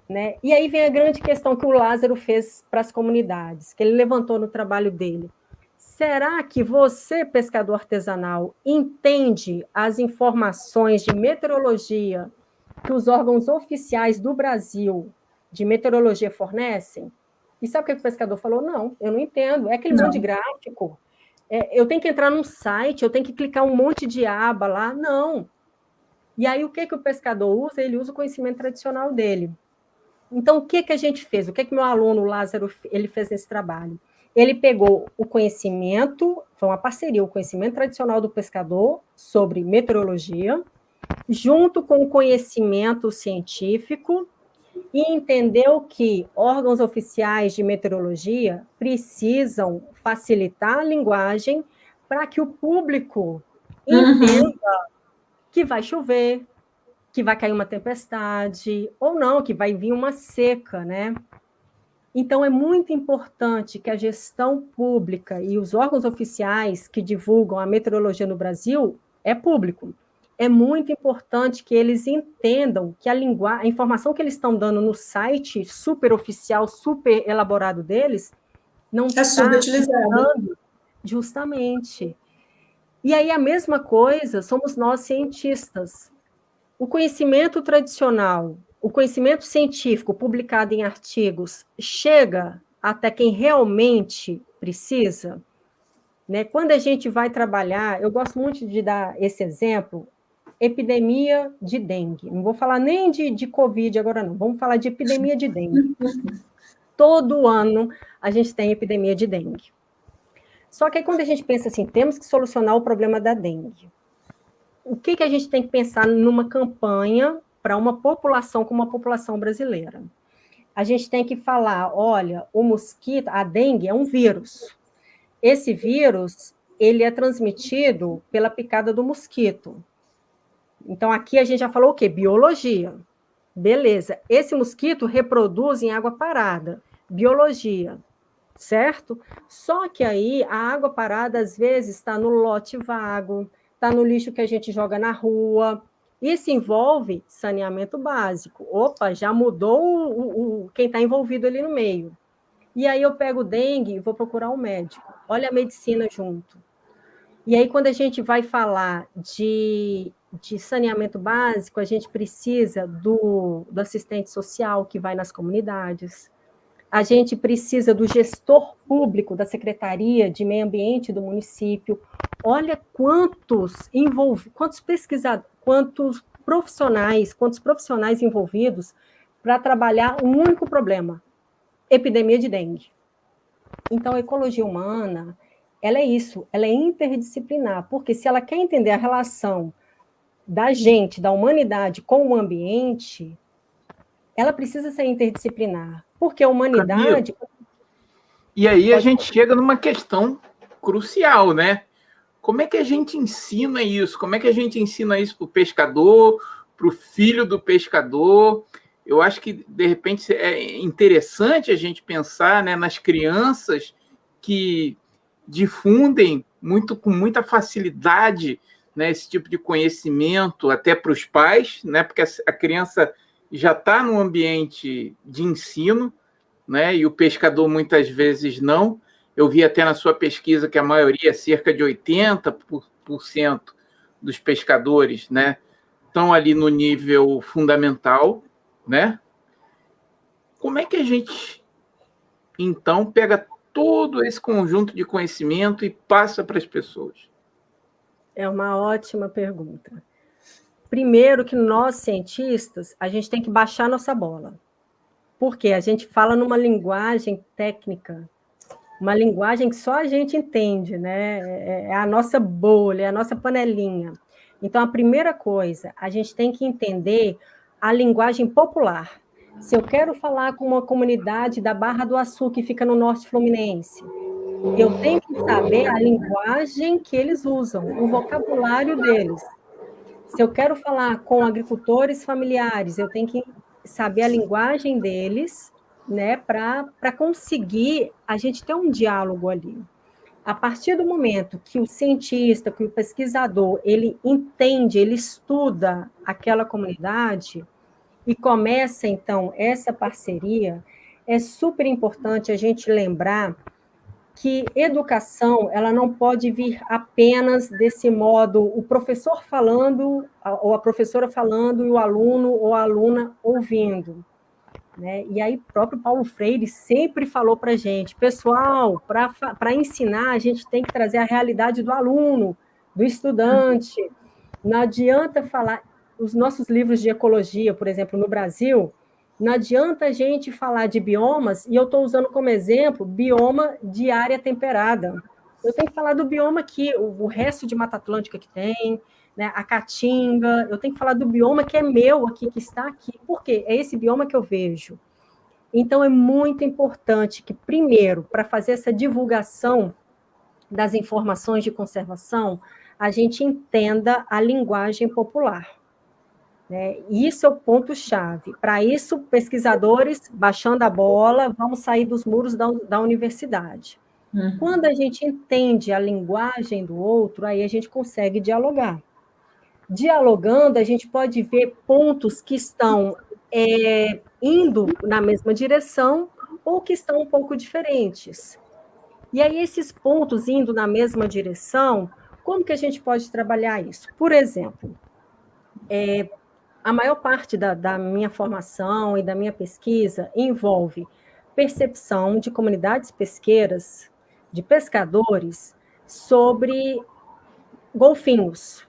né? E aí vem a grande questão que o Lázaro fez para as comunidades, que ele levantou no trabalho dele. Será que você, pescador artesanal, entende as informações de meteorologia que os órgãos oficiais do Brasil de meteorologia fornecem? E sabe o que o pescador falou? Não, eu não entendo. É aquele monte de gráfico. Eu tenho que entrar num site, eu tenho que clicar um monte de aba lá. Não. E aí o que o pescador usa? Ele usa o conhecimento tradicional dele. Então, o que a gente fez? O que meu aluno, Lázaro, ele fez nesse trabalho? Ele pegou o conhecimento, foi uma parceria, o conhecimento tradicional do pescador sobre meteorologia, junto com o conhecimento científico, e entendeu que órgãos oficiais de meteorologia precisam facilitar a linguagem para que o público entenda que vai chover, que vai cair uma tempestade, ou não, que vai vir uma seca, né? Então, é muito importante que a gestão pública e os órgãos oficiais que divulgam a meteorologia no Brasil é público. É muito importante que eles entendam que a informação que eles estão dando no site super oficial, super elaborado deles, não está subutilizada. Justamente. E aí, a mesma coisa, somos nós cientistas. O conhecimento tradicional, o conhecimento científico publicado em artigos, chega até quem realmente precisa? Né? Quando a gente vai trabalhar, eu gosto muito de dar esse exemplo, epidemia de dengue. Não vou falar nem de Covid agora, não. Vamos falar de epidemia de dengue. Todo ano a gente tem epidemia de dengue. Só que aí, quando a gente pensa assim, temos que solucionar o problema da dengue. O que a gente tem que pensar numa campanha para uma população como a população brasileira? A gente tem que falar, olha, o mosquito, a dengue é um vírus. Esse vírus, ele é transmitido pela picada do mosquito. Então, aqui a gente já falou o quê? Biologia. Beleza. Esse mosquito reproduz em água parada. Biologia. Certo? Só que aí a água parada, às vezes, está no lote vago, está no lixo que a gente joga na rua. Isso envolve saneamento básico. Opa, já mudou quem está envolvido ali no meio. E aí eu pego o dengue e vou procurar um médico. Olha a medicina junto. E aí, quando a gente vai falar de saneamento básico, a gente precisa do assistente social que vai nas comunidades. A gente precisa do gestor público da Secretaria de Meio Ambiente do município. Olha quantos pesquisadores, quantos profissionais envolvidos para trabalhar um único problema, epidemia de dengue. Então, a ecologia humana, ela é isso, ela é interdisciplinar, porque se ela quer entender a relação da gente, da humanidade com o ambiente, ela precisa ser interdisciplinar, porque a humanidade... E aí a gente chega numa questão crucial, né? Como é que a gente ensina isso? Como é que a gente ensina isso para o pescador, para o filho do pescador? Eu acho que, de repente, é interessante a gente pensar, né, nas crianças que difundem com muita facilidade, né, esse tipo de conhecimento até para os pais, né, porque a criança já está no ambiente de ensino, né, e o pescador muitas vezes não. Eu vi até na sua pesquisa que a maioria, cerca de 80% dos pescadores, né, estão ali no nível fundamental, né? Como é que a gente, então, pega todo esse conjunto de conhecimento e passa para as pessoas? É uma ótima pergunta. Primeiro que nós, cientistas, a gente tem que baixar nossa bola. Porque a gente fala numa linguagem técnica, uma linguagem que só a gente entende, né? É a nossa bolha, é a nossa panelinha. Então, a primeira coisa, a gente tem que entender a linguagem popular. Se eu quero falar com uma comunidade da Barra do Açu, que fica no Norte Fluminense, eu tenho que saber a linguagem que eles usam, o vocabulário deles. Se eu quero falar com agricultores familiares, eu tenho que saber a linguagem deles, né, para conseguir a gente ter um diálogo ali. A partir do momento que o cientista, que o pesquisador, ele entende, ele estuda aquela comunidade e começa, então, essa parceria, é super importante a gente lembrar que educação, ela não pode vir apenas desse modo, o professor falando, ou a professora falando, e o aluno ou a aluna ouvindo. Né? E aí, o próprio Paulo Freire sempre falou para a gente, pessoal, para ensinar, a gente tem que trazer a realidade do aluno, do estudante. Não adianta falar, os nossos livros de ecologia, por exemplo, no Brasil, não adianta a gente falar de biomas, e eu estou usando como exemplo bioma de área temperada. Eu tenho que falar do bioma que o resto de Mata Atlântica que tem, né, a Caatinga, eu tenho que falar do bioma que é meu aqui, que está aqui. Por quê? É esse bioma que eu vejo. Então, é muito importante que, primeiro, para fazer essa divulgação das informações de conservação, a gente entenda a linguagem popular. Né? Isso é o ponto-chave. Para isso, pesquisadores, baixando a bola, vão sair dos muros da universidade. Quando a gente entende a linguagem do outro, aí a gente consegue dialogar. Dialogando, a gente pode ver pontos que estão indo na mesma direção ou que estão um pouco diferentes. E aí, esses pontos indo na mesma direção, como que a gente pode trabalhar isso? Por exemplo, a maior parte da minha formação e da minha pesquisa envolve percepção de comunidades pesqueiras, de pescadores, sobre golfinhos.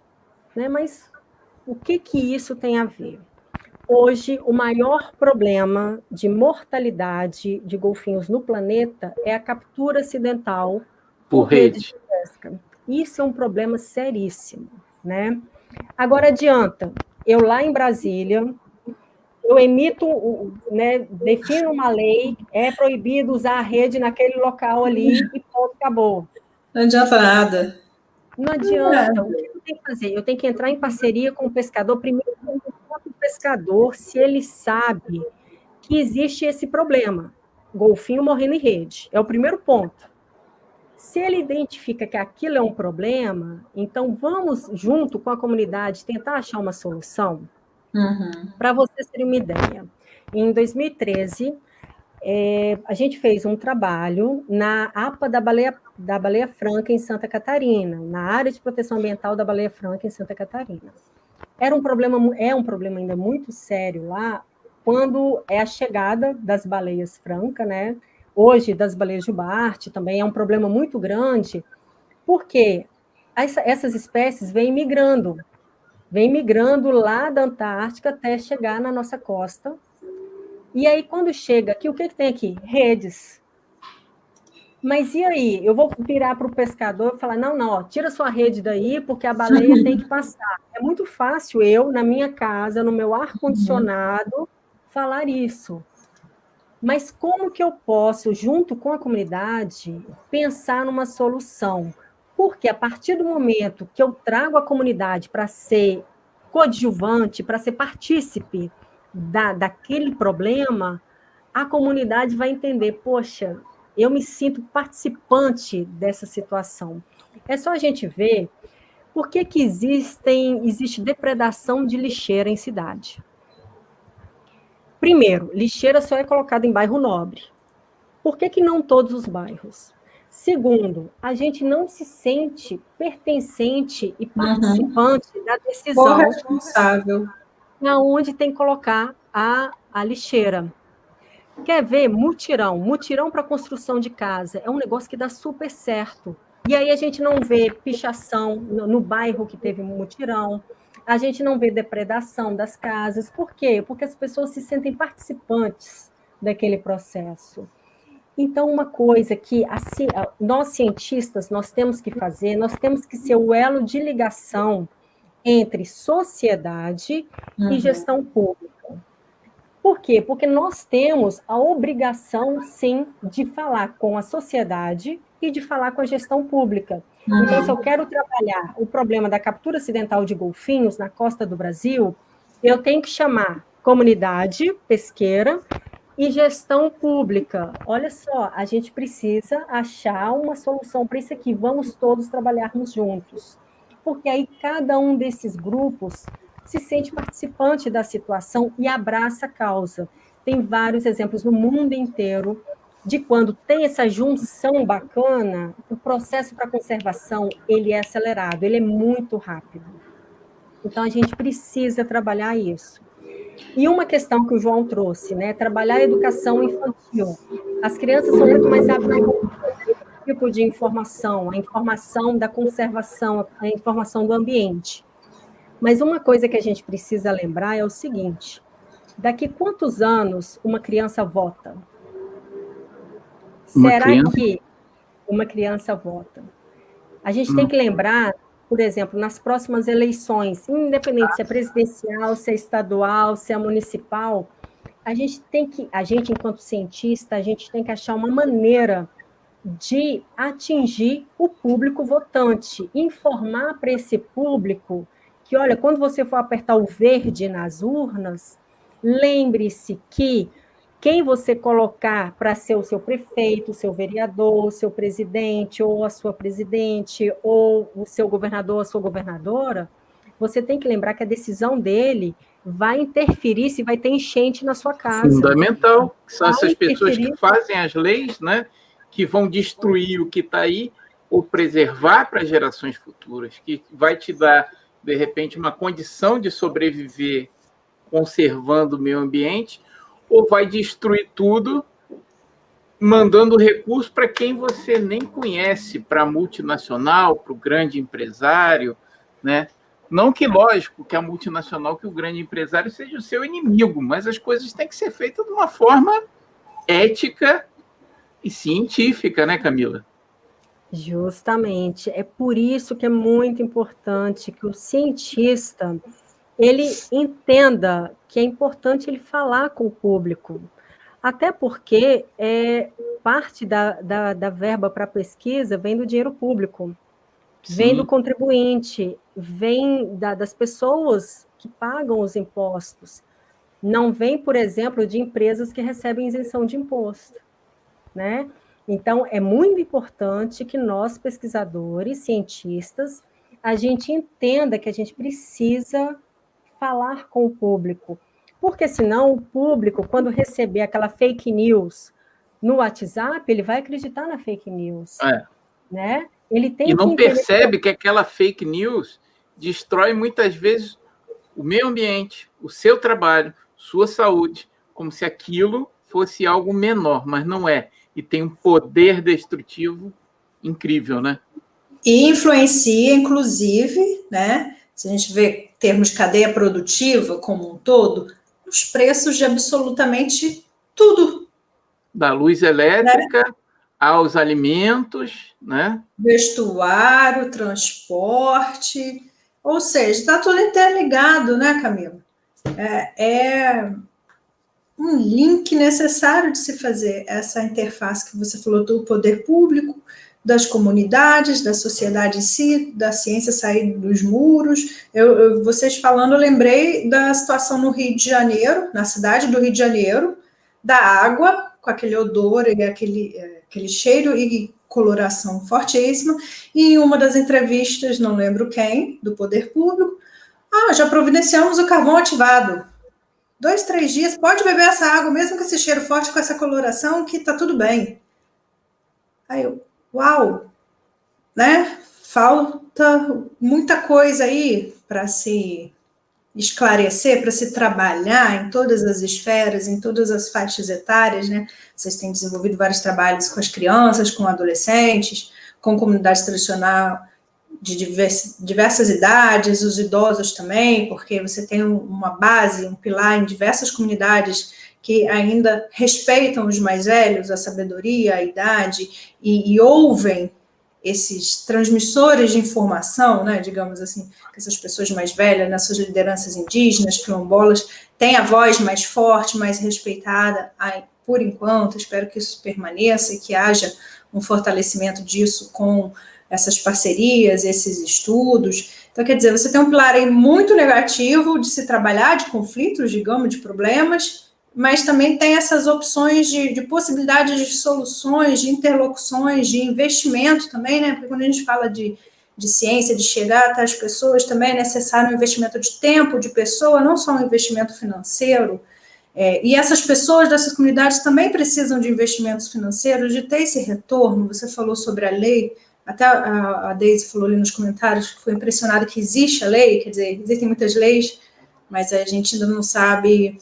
Né? Mas O que isso tem a ver? Hoje, o maior problema de mortalidade de golfinhos no planeta é a captura acidental por rede de pesca. Isso é um problema seríssimo, né? Agora, adianta, eu lá em Brasília, eu emito, né, defino uma lei, é proibido usar a rede naquele local ali e ponto, acabou. Não adianta nada. Não adianta. O que eu tenho que fazer? Eu tenho que entrar em parceria com o pescador, primeiro com o próprio pescador, se ele sabe que existe esse problema, golfinho morrendo em rede. É o primeiro ponto. Se ele identifica que aquilo é um problema, então vamos, junto com a comunidade, tentar achar uma solução. Para vocês terem uma ideia, em 2013, a gente fez um trabalho na APA da Baleia Franca, em Santa Catarina, na área de proteção ambiental da Baleia Franca, em Santa Catarina. É um problema ainda muito sério lá, quando é a chegada das baleias francas, né? Hoje, das baleias jubarte, também é um problema muito grande, porque essas espécies vêm migrando lá da Antártica até chegar na nossa costa. E aí, quando chega aqui, o que tem aqui? Redes. Mas e aí? Eu vou virar para o pescador e falar, não, tira sua rede daí, porque a baleia tem que passar. É muito fácil eu, na minha casa, no meu ar-condicionado, falar isso. Mas como que eu posso, junto com a comunidade, pensar numa solução? Porque a partir do momento que eu trago a comunidade para ser coadjuvante, para ser partícipe daquele problema, a comunidade vai entender, poxa, eu me sinto participante dessa situação. É só a gente ver por que existe depredação de lixeira em cidade. Primeiro, lixeira só é colocada em bairro nobre. Por que não todos os bairros? Segundo, a gente não se sente pertencente e participante da decisão responsável aonde tem que colocar a lixeira. Quer ver? Mutirão para construção de casa. É um negócio que dá super certo. E aí a gente não vê pichação no bairro que teve mutirão, a gente não vê depredação das casas. Por quê? Porque as pessoas se sentem participantes daquele processo. Então, uma coisa que nós cientistas nós temos que fazer, nós temos que ser o elo de ligação entre sociedade e gestão pública. Por quê? Porque nós temos a obrigação, sim, de falar com a sociedade e de falar com a gestão pública. Então, se eu quero trabalhar o problema da captura acidental de golfinhos na costa do Brasil, eu tenho que chamar comunidade pesqueira e gestão pública. Olha só, a gente precisa achar uma solução para isso aqui. Vamos todos trabalharmos juntos. Porque aí cada um desses grupos se sente participante da situação e abraça a causa. Tem vários exemplos no mundo inteiro de quando tem essa junção bacana, o processo para conservação ele é acelerado, ele é muito rápido. Então, a gente precisa trabalhar isso. E uma questão que o João trouxe, né? Trabalhar a educação infantil. As crianças são muito mais abertas a tipo de informação, a informação da conservação, a informação do ambiente. Mas uma coisa que a gente precisa lembrar é o seguinte: daqui quantos anos uma criança vota? Será que uma criança vota? A gente tem que lembrar, por exemplo, nas próximas eleições, independente se é presidencial, se é estadual, se é municipal, a gente, enquanto cientista, a gente tem que achar uma maneira de atingir o público votante, informar para esse público que, olha, quando você for apertar o verde nas urnas, lembre-se que quem você colocar para ser o seu prefeito, o seu vereador, o seu presidente, ou a sua presidente, ou o seu governador, a sua governadora, você tem que lembrar que a decisão dele vai interferir se vai ter enchente na sua casa. Fundamental. São essas pessoas que fazem as leis, né, que vão destruir o que está aí, ou preservar para gerações futuras, que vai te dar, de repente, uma condição de sobreviver conservando o meio ambiente, ou vai destruir tudo, mandando recurso para quem você nem conhece, para a multinacional, para o grande empresário, né? Não que, lógico, que a multinacional, que o grande empresário seja o seu inimigo, mas as coisas têm que ser feitas de uma forma ética e científica, né, Camila? Justamente. É por isso que é muito importante que o cientista ele entenda que é importante ele falar com o público. Até porque parte da verba para pesquisa vem do dinheiro público, vem do contribuinte, vem das pessoas que pagam os impostos. Não vem, por exemplo, de empresas que recebem isenção de imposto, né? Então, é muito importante que nós, pesquisadores, cientistas, a gente entenda que a gente precisa falar com o público, porque senão o público, quando receber aquela fake news no WhatsApp, ele vai acreditar na fake news, né? Ele tem e não que percebe que aquela fake news destrói muitas vezes o meio ambiente, o seu trabalho, sua saúde, como se aquilo fosse algo menor, mas não é. E tem um poder destrutivo incrível, né? E influencia, inclusive, né? Se a gente vê termos de cadeia produtiva como um todo, os preços de absolutamente tudo. Da luz elétrica, né, aos alimentos, né? Vestuário, transporte, ou seja, está tudo interligado, né, Camila? É um link necessário de se fazer essa interface que você falou do poder público, das comunidades, da sociedade em si, da ciência sair dos muros. Vocês falando, eu lembrei da situação no Rio de Janeiro, na cidade do Rio de Janeiro, da água, com aquele odor e aquele cheiro e coloração fortíssima, e em uma das entrevistas, não lembro quem, do poder público, já providenciamos o carvão ativado. 2, 3 dias, pode beber essa água, mesmo com esse cheiro forte, com essa coloração, que tá tudo bem. Aí eu, uau, né? Falta muita coisa aí para se esclarecer, para se trabalhar em todas as esferas, em todas as faixas etárias, né? Vocês têm desenvolvido vários trabalhos com as crianças, com adolescentes, com comunidade tradicional de diversas idades, os idosos também, porque você tem uma base, um pilar em diversas comunidades que ainda respeitam os mais velhos, a sabedoria, a idade, e ouvem esses transmissores de informação, né, digamos assim, que essas pessoas mais velhas, nas suas lideranças indígenas, quilombolas, têm a voz mais forte, mais respeitada, por enquanto, espero que isso permaneça e que haja um fortalecimento disso com essas parcerias, esses estudos. Então, quer dizer, você tem um pilar aí muito negativo de se trabalhar, de conflitos, digamos, de problemas, mas também tem essas opções de possibilidades de soluções, de interlocuções, de investimento também, né? Porque quando a gente fala de ciência, de chegar até as pessoas, também é necessário um investimento de tempo, de pessoa, não só um investimento financeiro. E essas pessoas dessas comunidades também precisam de investimentos financeiros, de ter esse retorno. Você falou sobre a lei, até a Deise falou ali nos comentários que foi impressionada que existe a lei, quer dizer, existem muitas leis, mas a gente ainda não sabe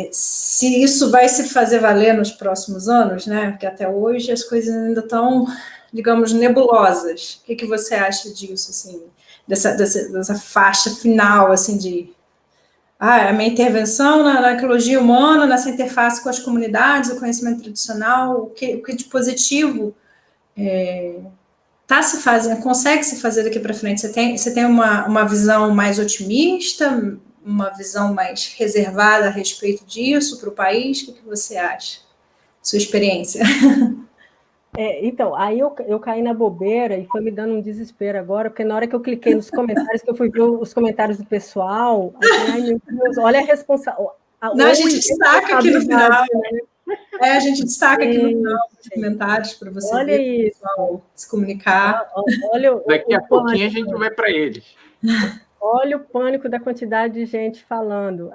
se isso vai se fazer valer nos próximos anos, né? Porque até hoje as coisas ainda estão, digamos, nebulosas. O que você acha disso, assim, dessa faixa final, assim, de a minha intervenção na arqueologia humana, nessa interface com as comunidades, o conhecimento tradicional, o que de positivo se fazendo, consegue se fazer daqui para frente? Você tem uma visão mais otimista, uma visão mais reservada a respeito disso para o país? O que você acha? Sua experiência. Então, aí eu caí na bobeira e foi me dando um desespero agora, porque na hora que eu cliquei nos comentários, que eu fui ver os comentários do pessoal, assim, ai meu Deus, olha a responsabilidade. Não, a gente destaca aqui no final. Né? A gente destaca aqui no final dos comentários para você olha ver, isso. Se comunicar. Olha daqui a pouquinho a gente vai para eles. Olha o pânico da quantidade de gente falando.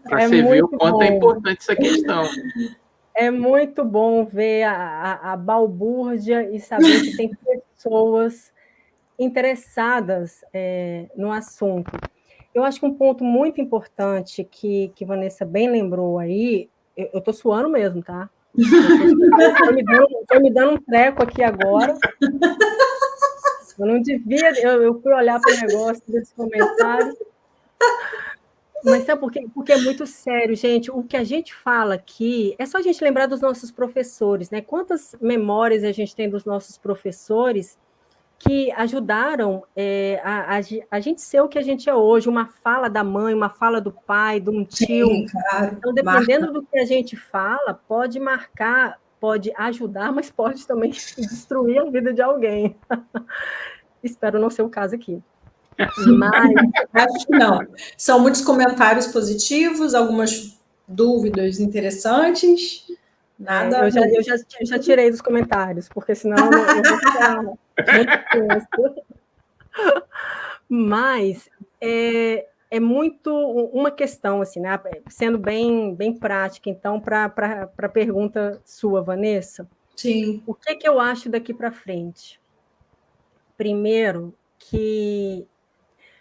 Para você ver o quanto é importante essa questão. É muito bom ver a balbúrdia e saber que tem pessoas interessadas no assunto. Eu acho que um ponto muito importante que Vanessa bem lembrou aí, eu estou suando mesmo, tá? Estou me dando um treco aqui agora. Eu não devia, eu fui olhar para o negócio desse comentário. Mas sabe por quê? Porque é muito sério, gente. O que a gente fala aqui é só a gente lembrar dos nossos professores, né? Quantas memórias a gente tem dos nossos professores que ajudaram a gente ser o que a gente é hoje, uma fala da mãe, uma fala do pai, de um tio. Sim, claro. Então, dependendo do que a gente fala, pode marcar, pode ajudar, mas pode também destruir a vida de alguém. Espero não ser o caso aqui. Mas acho que não. São muitos comentários positivos, algumas dúvidas interessantes. Nada. Eu já tirei dos comentários, porque senão eu vou ficar muito tenso. Mas é muito uma questão, assim, né? Sendo bem prática, então, para a pergunta sua, Vanessa. Sim. O que eu acho daqui para frente? Primeiro, que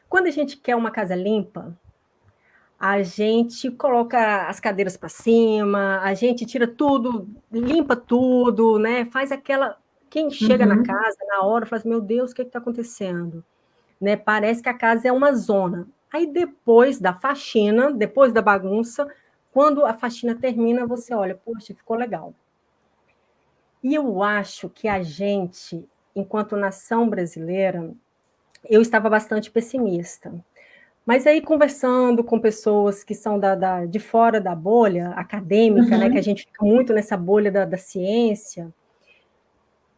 quando a gente quer uma casa limpa, a gente coloca as cadeiras para cima, a gente tira tudo, limpa tudo, né? Faz aquela... Quem chega na casa, na hora, fala assim, meu Deus, o que está acontecendo? Né? Parece que a casa é uma zona. Aí depois da faxina, depois da bagunça, quando a faxina termina, você olha, poxa, ficou legal. E eu acho que a gente, enquanto nação brasileira, eu estava bastante pessimista. Mas aí, conversando com pessoas que são de fora da bolha acadêmica, né, que a gente fica muito nessa bolha da ciência,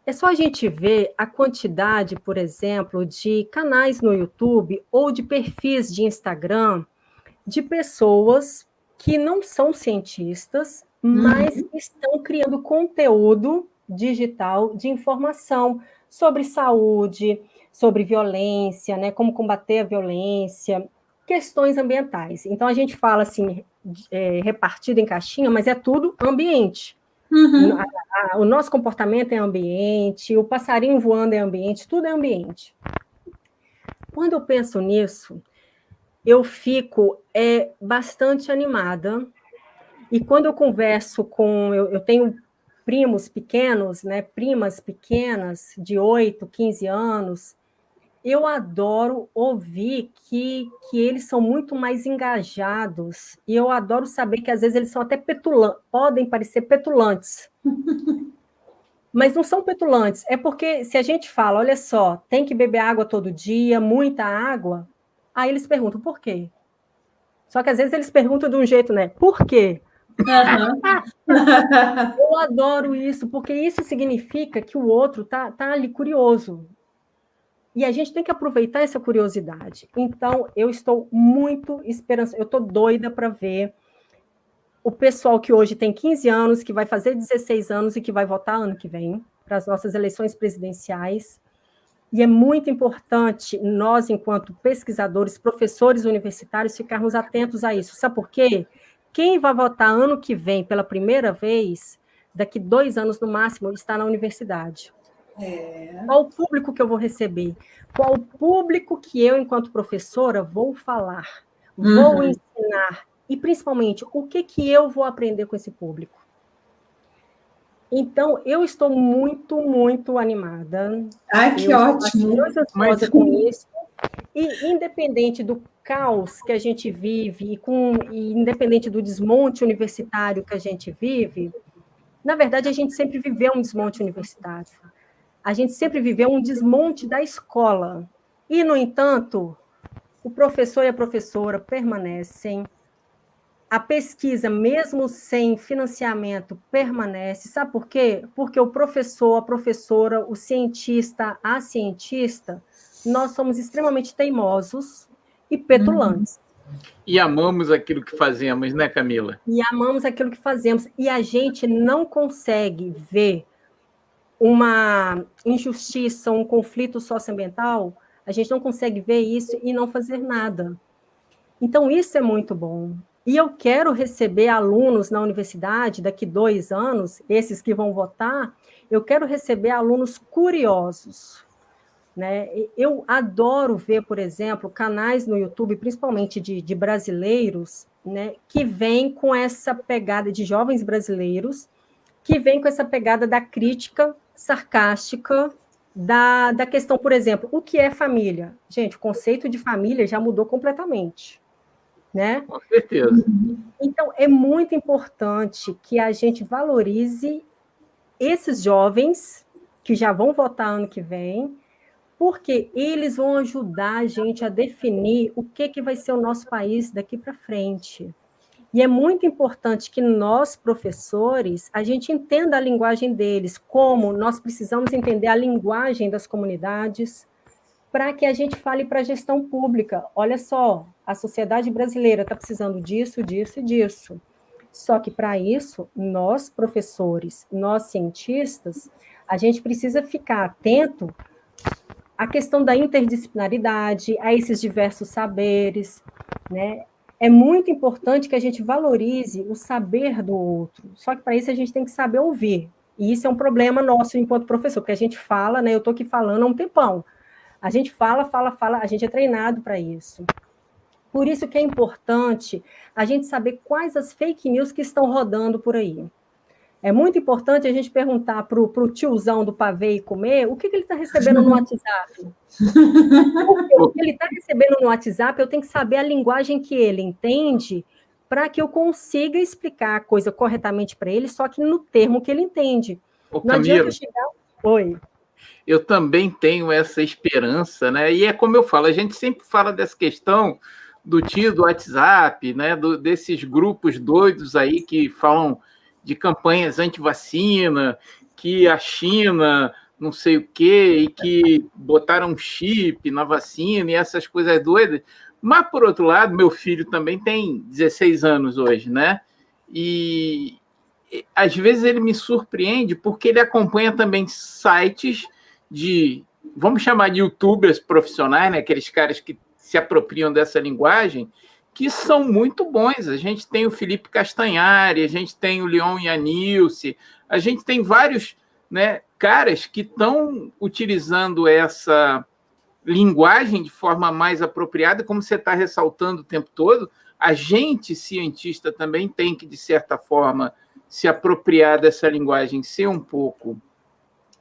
é só a gente ver a quantidade, por exemplo, de canais no YouTube ou de perfis de Instagram de pessoas que não são cientistas, mas estão criando conteúdo digital de informação sobre saúde, sobre violência, né, como combater a violência, questões ambientais. Então, a gente fala assim, repartido em caixinha, mas é tudo ambiente. O nosso comportamento é ambiente, o passarinho voando é ambiente, tudo é ambiente. Quando eu penso nisso, eu fico bastante animada, e quando eu converso com... Eu tenho primos pequenos, né, primas pequenas, de 8, 15 anos, eu adoro ouvir que eles são muito mais engajados, e eu adoro saber que às vezes eles são até petulantes, podem parecer petulantes, mas não são petulantes, é porque se a gente fala, olha só, tem que beber água todo dia, muita água, aí eles perguntam, por quê? Só que às vezes eles perguntam de um jeito, né, por quê? Eu adoro isso, porque isso significa que o outro tá ali curioso. E a gente tem que aproveitar essa curiosidade. Então, eu estou muito esperançosa, eu estou doida para ver o pessoal que hoje tem 15 anos, que vai fazer 16 anos e que vai votar ano que vem, para as nossas eleições presidenciais. E é muito importante nós, enquanto pesquisadores, professores universitários, ficarmos atentos a isso. Sabe por quê? Quem vai votar ano que vem pela primeira vez, daqui 2 anos no máximo, está na universidade. Qual o público que eu vou receber? Qual o público que eu, enquanto professora, vou falar? Vou ensinar? E, principalmente, o que eu vou aprender com esse público? Então, eu estou muito, muito animada. Ai, que ótimo. Mas com isso. E, independente do caos que a gente vive, e independente do desmonte universitário que a gente vive, na verdade, a gente sempre viveu um desmonte universitário. A gente sempre viveu um desmonte da escola. E, no entanto, o professor e a professora permanecem, a pesquisa, mesmo sem financiamento, permanece. Sabe por quê? Porque o professor, a professora, o cientista, a cientista, nós somos extremamente teimosos e petulantes. E amamos aquilo que fazemos, né, Camila? E amamos aquilo que fazemos. E a gente não consegue ver uma injustiça, um conflito socioambiental, a gente não consegue ver isso e não fazer nada. Então, isso é muito bom. E eu quero receber alunos na universidade daqui 2 anos, esses que vão votar, eu quero receber alunos curiosos. Né? Eu adoro ver, por exemplo, canais no YouTube, principalmente de brasileiros, né, que vêm com essa pegada de jovens brasileiros, que vêm com essa pegada da crítica sarcástica, da questão, por exemplo, o que é família? Gente, o conceito de família já mudou completamente, né? Com certeza. Então, é muito importante que a gente valorize esses jovens que já vão votar ano que vem, porque eles vão ajudar a gente a definir o que vai ser o nosso país daqui para frente. E é muito importante que nós, professores, a gente entenda a linguagem deles, como nós precisamos entender a linguagem das comunidades, para que a gente fale para a gestão pública. Olha só, a sociedade brasileira está precisando disso, disso e disso. Só que, para isso, nós, professores, nós, cientistas, a gente precisa ficar atento à questão da interdisciplinaridade, a esses diversos saberes, né? É muito importante que a gente valorize o saber do outro. Só que, para isso, a gente tem que saber ouvir. E isso é um problema nosso enquanto professor, porque a gente fala, né? Eu estou aqui falando há um tempão. A gente fala, a gente é treinado para isso. Por isso que é importante a gente saber quais as fake news que estão rodando por aí. É muito importante a gente perguntar para o tiozão do pavê e comer o que ele está recebendo no WhatsApp. Porque o que ele está recebendo no WhatsApp, eu tenho que saber a linguagem que ele entende para que eu consiga explicar a coisa corretamente para ele, só que no termo que ele entende. Não adianta eu chegar... Oi. Eu também tenho essa esperança, né? E é como eu falo, a gente sempre fala dessa questão do tio do WhatsApp, né? Desses grupos doidos aí que falam de campanhas anti-vacina, que a China não sei o quê, e que botaram chip na vacina e essas coisas doidas. Mas, por outro lado, meu filho também tem 16 anos hoje, né? E às vezes ele me surpreende porque ele acompanha também sites de, vamos chamar de youtubers profissionais, né? Aqueles caras que se apropriam dessa linguagem, que são muito bons. A gente tem o Felipe Castanhari, a gente tem o Leon Yanilce, a gente tem vários, né, caras que estão utilizando essa linguagem de forma mais apropriada, como você está ressaltando o tempo todo. A gente, cientista, também tem que, de certa forma, se apropriar dessa linguagem, ser um pouco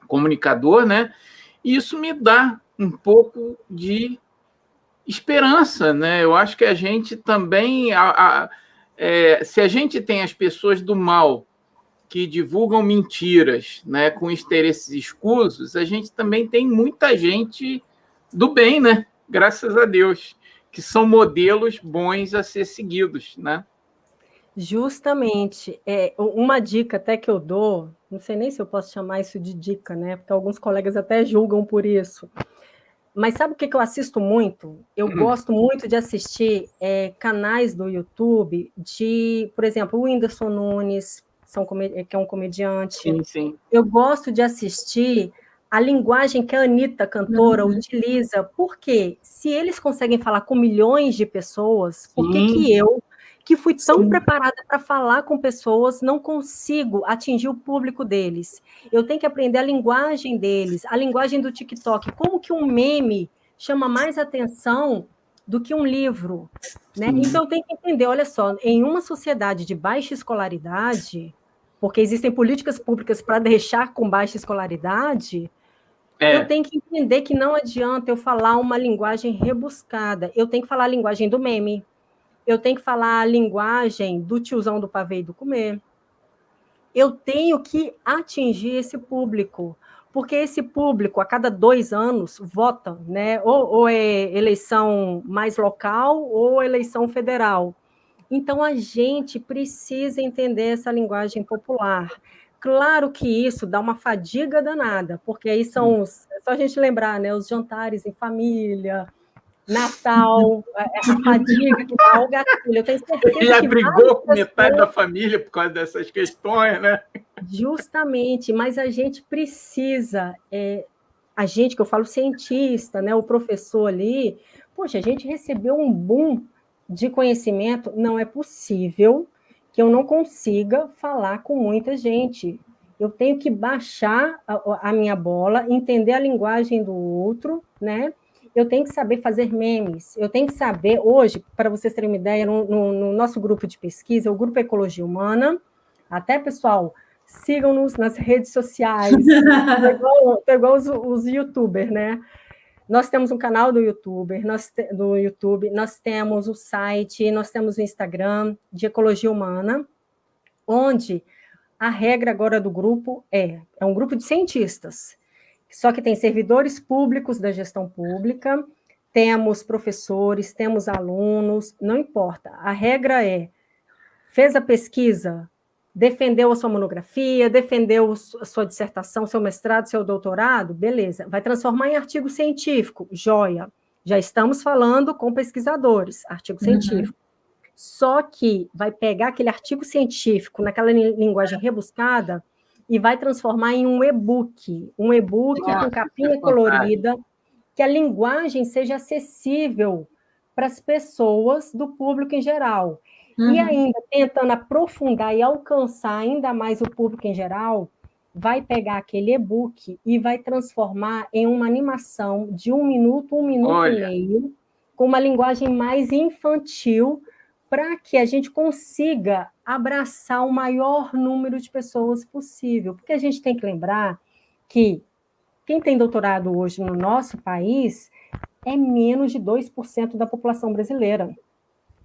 comunicador, né? E isso me dá um pouco de esperança, né? Eu acho que a gente também, se a gente tem as pessoas do mal que divulgam mentiras, né, com interesses escusos, a gente também tem muita gente do bem, né? Graças a Deus, que são modelos bons a ser seguidos, né? Justamente. Uma dica até que eu dou, não sei nem se eu posso chamar isso de dica, né? Porque alguns colegas até julgam por isso. Mas sabe o que eu assisto muito? Eu gosto muito de assistir canais do YouTube de, por exemplo, o Whindersson Nunes, que é um comediante. Sim, sim. Eu gosto de assistir a linguagem que a Anitta, cantora, utiliza. Porque se eles conseguem falar com milhões de pessoas, por que eu, que fui tão preparada para falar com pessoas, não consigo atingir o público deles? Eu tenho que aprender a linguagem deles, a linguagem do TikTok. Como que um meme chama mais atenção do que um livro? Né? Então, eu tenho que entender, olha só, em uma sociedade de baixa escolaridade, porque existem políticas públicas para deixar com baixa escolaridade, eu tenho que entender que não adianta eu falar uma linguagem rebuscada, eu tenho que falar a linguagem do meme, eu tenho que falar a linguagem do tiozão do pavê e do comer. Eu tenho que atingir esse público, porque esse público, a cada 2 anos, vota, né? Ou é eleição mais local ou eleição federal. Então, a gente precisa entender essa linguagem popular. Claro que isso dá uma fadiga danada, porque aí é só a gente lembrar, né? Os jantares em família, Natal, a fadiga que dá o gatilho. Eu tenho certeza Ele já que brigou com metade da família por causa dessas questões, né? Justamente, mas a gente precisa, a gente, que eu falo cientista, né, o professor ali, poxa, a gente recebeu um boom de conhecimento, não é possível que eu não consiga falar com muita gente. Eu tenho que baixar a minha bola, entender a linguagem do outro, né? Eu tenho que saber fazer memes, eu tenho que saber, hoje, para vocês terem uma ideia, no nosso grupo de pesquisa, o Grupo Ecologia Humana, até, pessoal, sigam-nos nas redes sociais. Tô igual os youtubers, né? Nós temos um canal do YouTube, nós temos o site, nós temos o Instagram de Ecologia Humana, onde a regra agora do grupo é um grupo de cientistas, só que tem servidores públicos da gestão pública, temos professores, temos alunos, não importa. A regra é, fez a pesquisa, defendeu a sua monografia, defendeu a sua dissertação, seu mestrado, seu doutorado, beleza. Vai transformar em artigo científico, joia. Já estamos falando com pesquisadores, artigo científico. Só que vai pegar aquele artigo científico naquela linguagem rebuscada e vai transformar em um e-book com capinha colorida, que a linguagem seja acessível para as pessoas do público em geral. E ainda tentando aprofundar e alcançar ainda mais o público em geral, vai pegar aquele e-book e vai transformar em uma animação de 1 minuto, 1 minuto e meio, com uma linguagem mais infantil, para que a gente consiga abraçar o maior número de pessoas possível. Porque a gente tem que lembrar que quem tem doutorado hoje no nosso país é menos de 2% da população brasileira.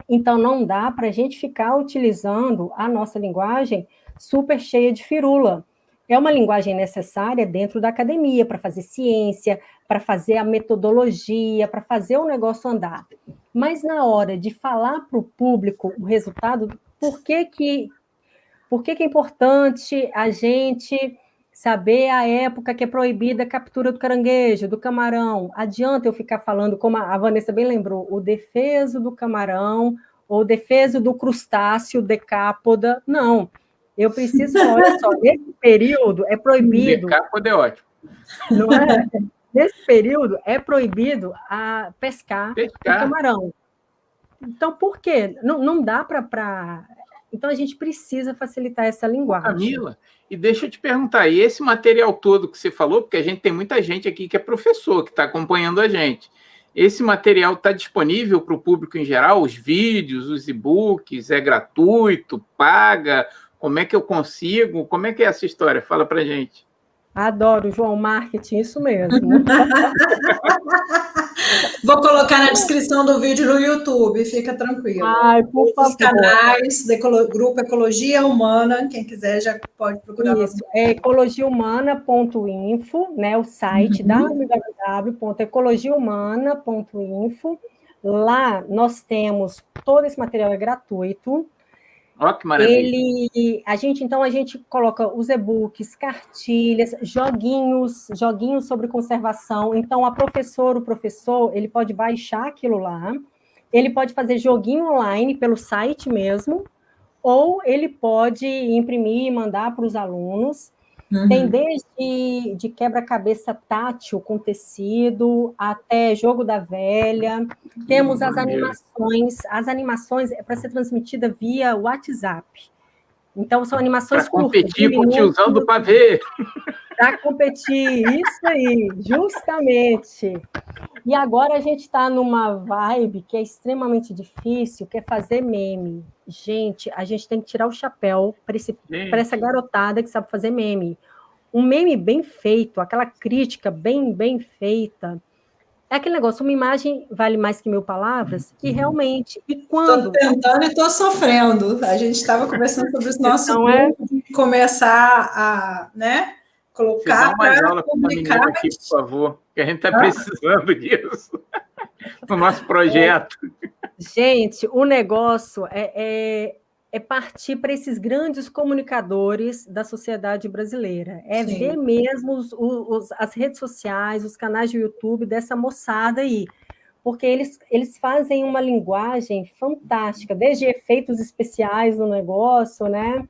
Então, não dá para a gente ficar utilizando a nossa linguagem super cheia de firula. É uma linguagem necessária dentro da academia, para fazer ciência, para fazer a metodologia, para fazer o negócio andar. Mas na hora de falar para o público o resultado, por que é importante a gente saber a época que é proibida a captura do caranguejo, do camarão? Adianta eu ficar falando, como a Vanessa bem lembrou, o defeso do camarão, ou o defeso do crustáceo decápoda? Não. Eu preciso, olha só, nesse período é proibido... Decápoda é ótimo. Não é? Nesse período é proibido pescar o camarão. Então, por quê? Não dá para... Então, a gente precisa facilitar essa linguagem. Camila, e deixa eu te perguntar, e esse material todo que você falou, porque a gente tem muita gente aqui que é professor, que está acompanhando a gente, esse material está disponível para o público em geral? Os vídeos, os e-books, é gratuito, paga? Como é que eu consigo? Como é que é essa história? Fala para a gente. Adoro, João, marketing, isso mesmo. Vou colocar na descrição do vídeo no YouTube, fica tranquilo. Ai, por favor. Os canais do Grupo Ecologia Humana, quem quiser já pode procurar. Isso, é ecologiahumana.info, né, o site www.ecologiahumana.info. Lá nós temos todo esse material é gratuito. Ó, que maravilha. A gente coloca os e-books, cartilhas, joguinhos sobre conservação. Então, o professor, ele pode baixar aquilo lá, ele pode fazer joguinho online pelo site mesmo, ou ele pode imprimir e mandar para os alunos. Tem desde de quebra-cabeça tátil com tecido, até jogo da velha. Temos as animações. As animações é para ser transmitida via WhatsApp. Então, são animações curtas. Para competir com o tiozão do pavê. Para competir, isso aí, justamente. E agora a gente está numa vibe que é extremamente difícil, que é fazer meme. Gente, a gente tem que tirar o chapéu para essa garotada que sabe fazer meme. Um meme bem feito, aquela crítica bem feita, é aquele negócio, uma imagem vale mais que 1000 palavras, e realmente, e quando... Estou tentando e estou sofrendo. A gente estava conversando sobre os nossos grupos, de começar a, né, colocar para publicar. Aqui, por favor, que a gente está precisando disso no nosso projeto. Gente, o negócio é partir para esses grandes comunicadores da sociedade brasileira. Sim. Ver mesmo as redes sociais, os canais de YouTube dessa moçada aí. Porque eles fazem uma linguagem fantástica, desde efeitos especiais no negócio, né?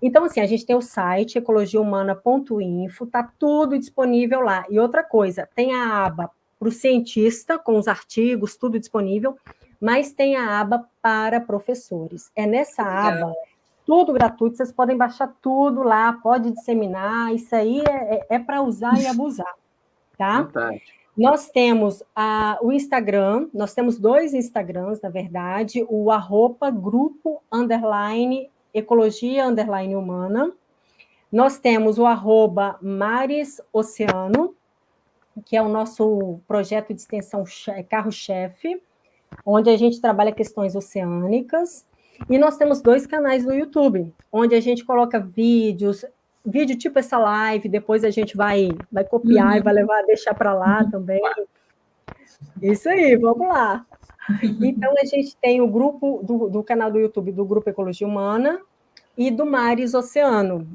Então, assim, a gente tem o site ecologiahumana.info, está tudo disponível lá. E outra coisa, tem a aba para o cientista, com os artigos, tudo disponível, mas tem a aba para professores. É nessa aba, tudo gratuito, vocês podem baixar tudo lá, pode disseminar, isso aí é para usar e abusar, tá? Fantástico. Nós temos o Instagram, nós temos 2 Instagrams, na verdade, o @grupo_ecologia_humana. Nós temos o @MaresOceano, que é o nosso projeto de extensão carro-chefe, onde a gente trabalha questões oceânicas. E nós temos 2 canais no YouTube, onde a gente coloca vídeo tipo essa live, depois a gente vai copiar e vai deixar para lá também. Isso aí, vamos lá. Então, a gente tem o grupo do canal do YouTube do Grupo Ecologia Humana e do Mares Oceano.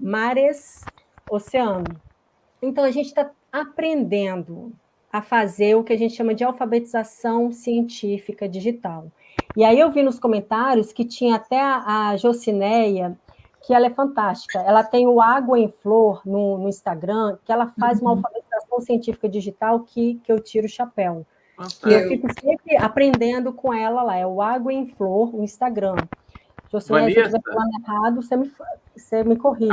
Então, a gente está aprendendo a fazer o que a gente chama de alfabetização científica digital. E aí eu vi nos comentários que tinha até a Jocineia, que ela é fantástica. Ela tem o Água em Flor no Instagram, que ela faz uma alfabetização científica digital que eu tiro o chapéu. Que eu fico sempre aprendendo com ela lá. É o Água em Flor, o Instagram. Jocineia, se eu estiver falando errado, você me corrige.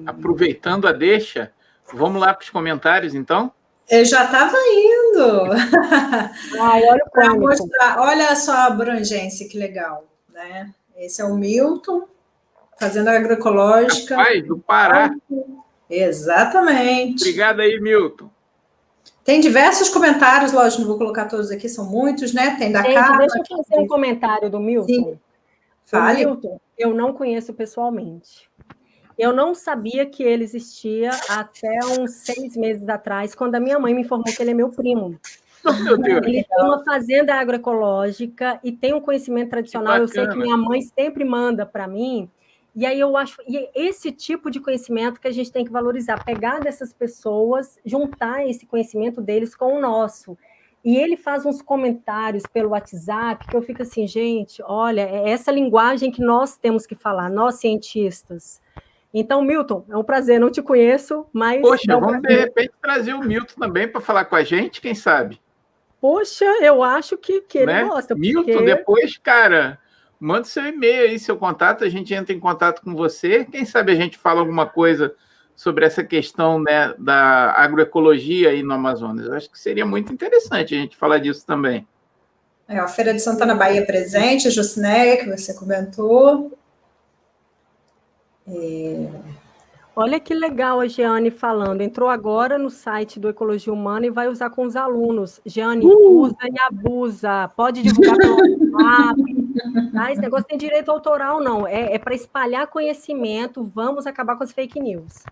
Aproveitando a deixa, vamos lá para os comentários, então? Eu já estava indo. Olha para mostrar, olha só a abrangência, que legal, né? Esse é o Milton, fazenda agroecológica. Rapaz, do Pará. Exatamente. Obrigado aí, Milton. Tem diversos comentários, lógico, não vou colocar todos aqui, são muitos, né? Tem da Carla. Deixa eu fazer um comentário do Milton. Sim. Fale. O Milton, eu não conheço pessoalmente. Eu não sabia que ele existia até uns 6 meses atrás, quando a minha mãe me informou que ele é meu primo. Meu Deus. Ele tem uma fazenda agroecológica e tem um conhecimento tradicional. Eu sei que minha mãe sempre manda para mim. E aí eu acho, e esse tipo de conhecimento que a gente tem que valorizar, pegar dessas pessoas, juntar esse conhecimento deles com o nosso. E ele faz uns comentários pelo WhatsApp que eu fico assim, gente, olha, é essa linguagem que nós temos que falar, nós cientistas. Então, Milton, é um prazer, não te conheço, mas... Poxa, vamos de repente trazer o Milton também para falar com a gente, quem sabe? Poxa, eu acho que ele gosta. Milton, depois, cara, manda seu e-mail aí, seu contato, a gente entra em contato com você. Quem sabe a gente fala alguma coisa sobre essa questão, né, da agroecologia aí no Amazonas. Eu acho que seria muito interessante a gente falar disso também. A Feira de Santana, Bahia presente, a Jocineia, que você comentou. Olha que legal a Jeane falando. Entrou agora no site do Ecologia Humana e vai usar com os alunos. Jeane, usa e abusa. Pode divulgar pelo WhatsApp. Tá? Esse negócio tem direito autoral, não. É para espalhar conhecimento. Vamos acabar com as fake news.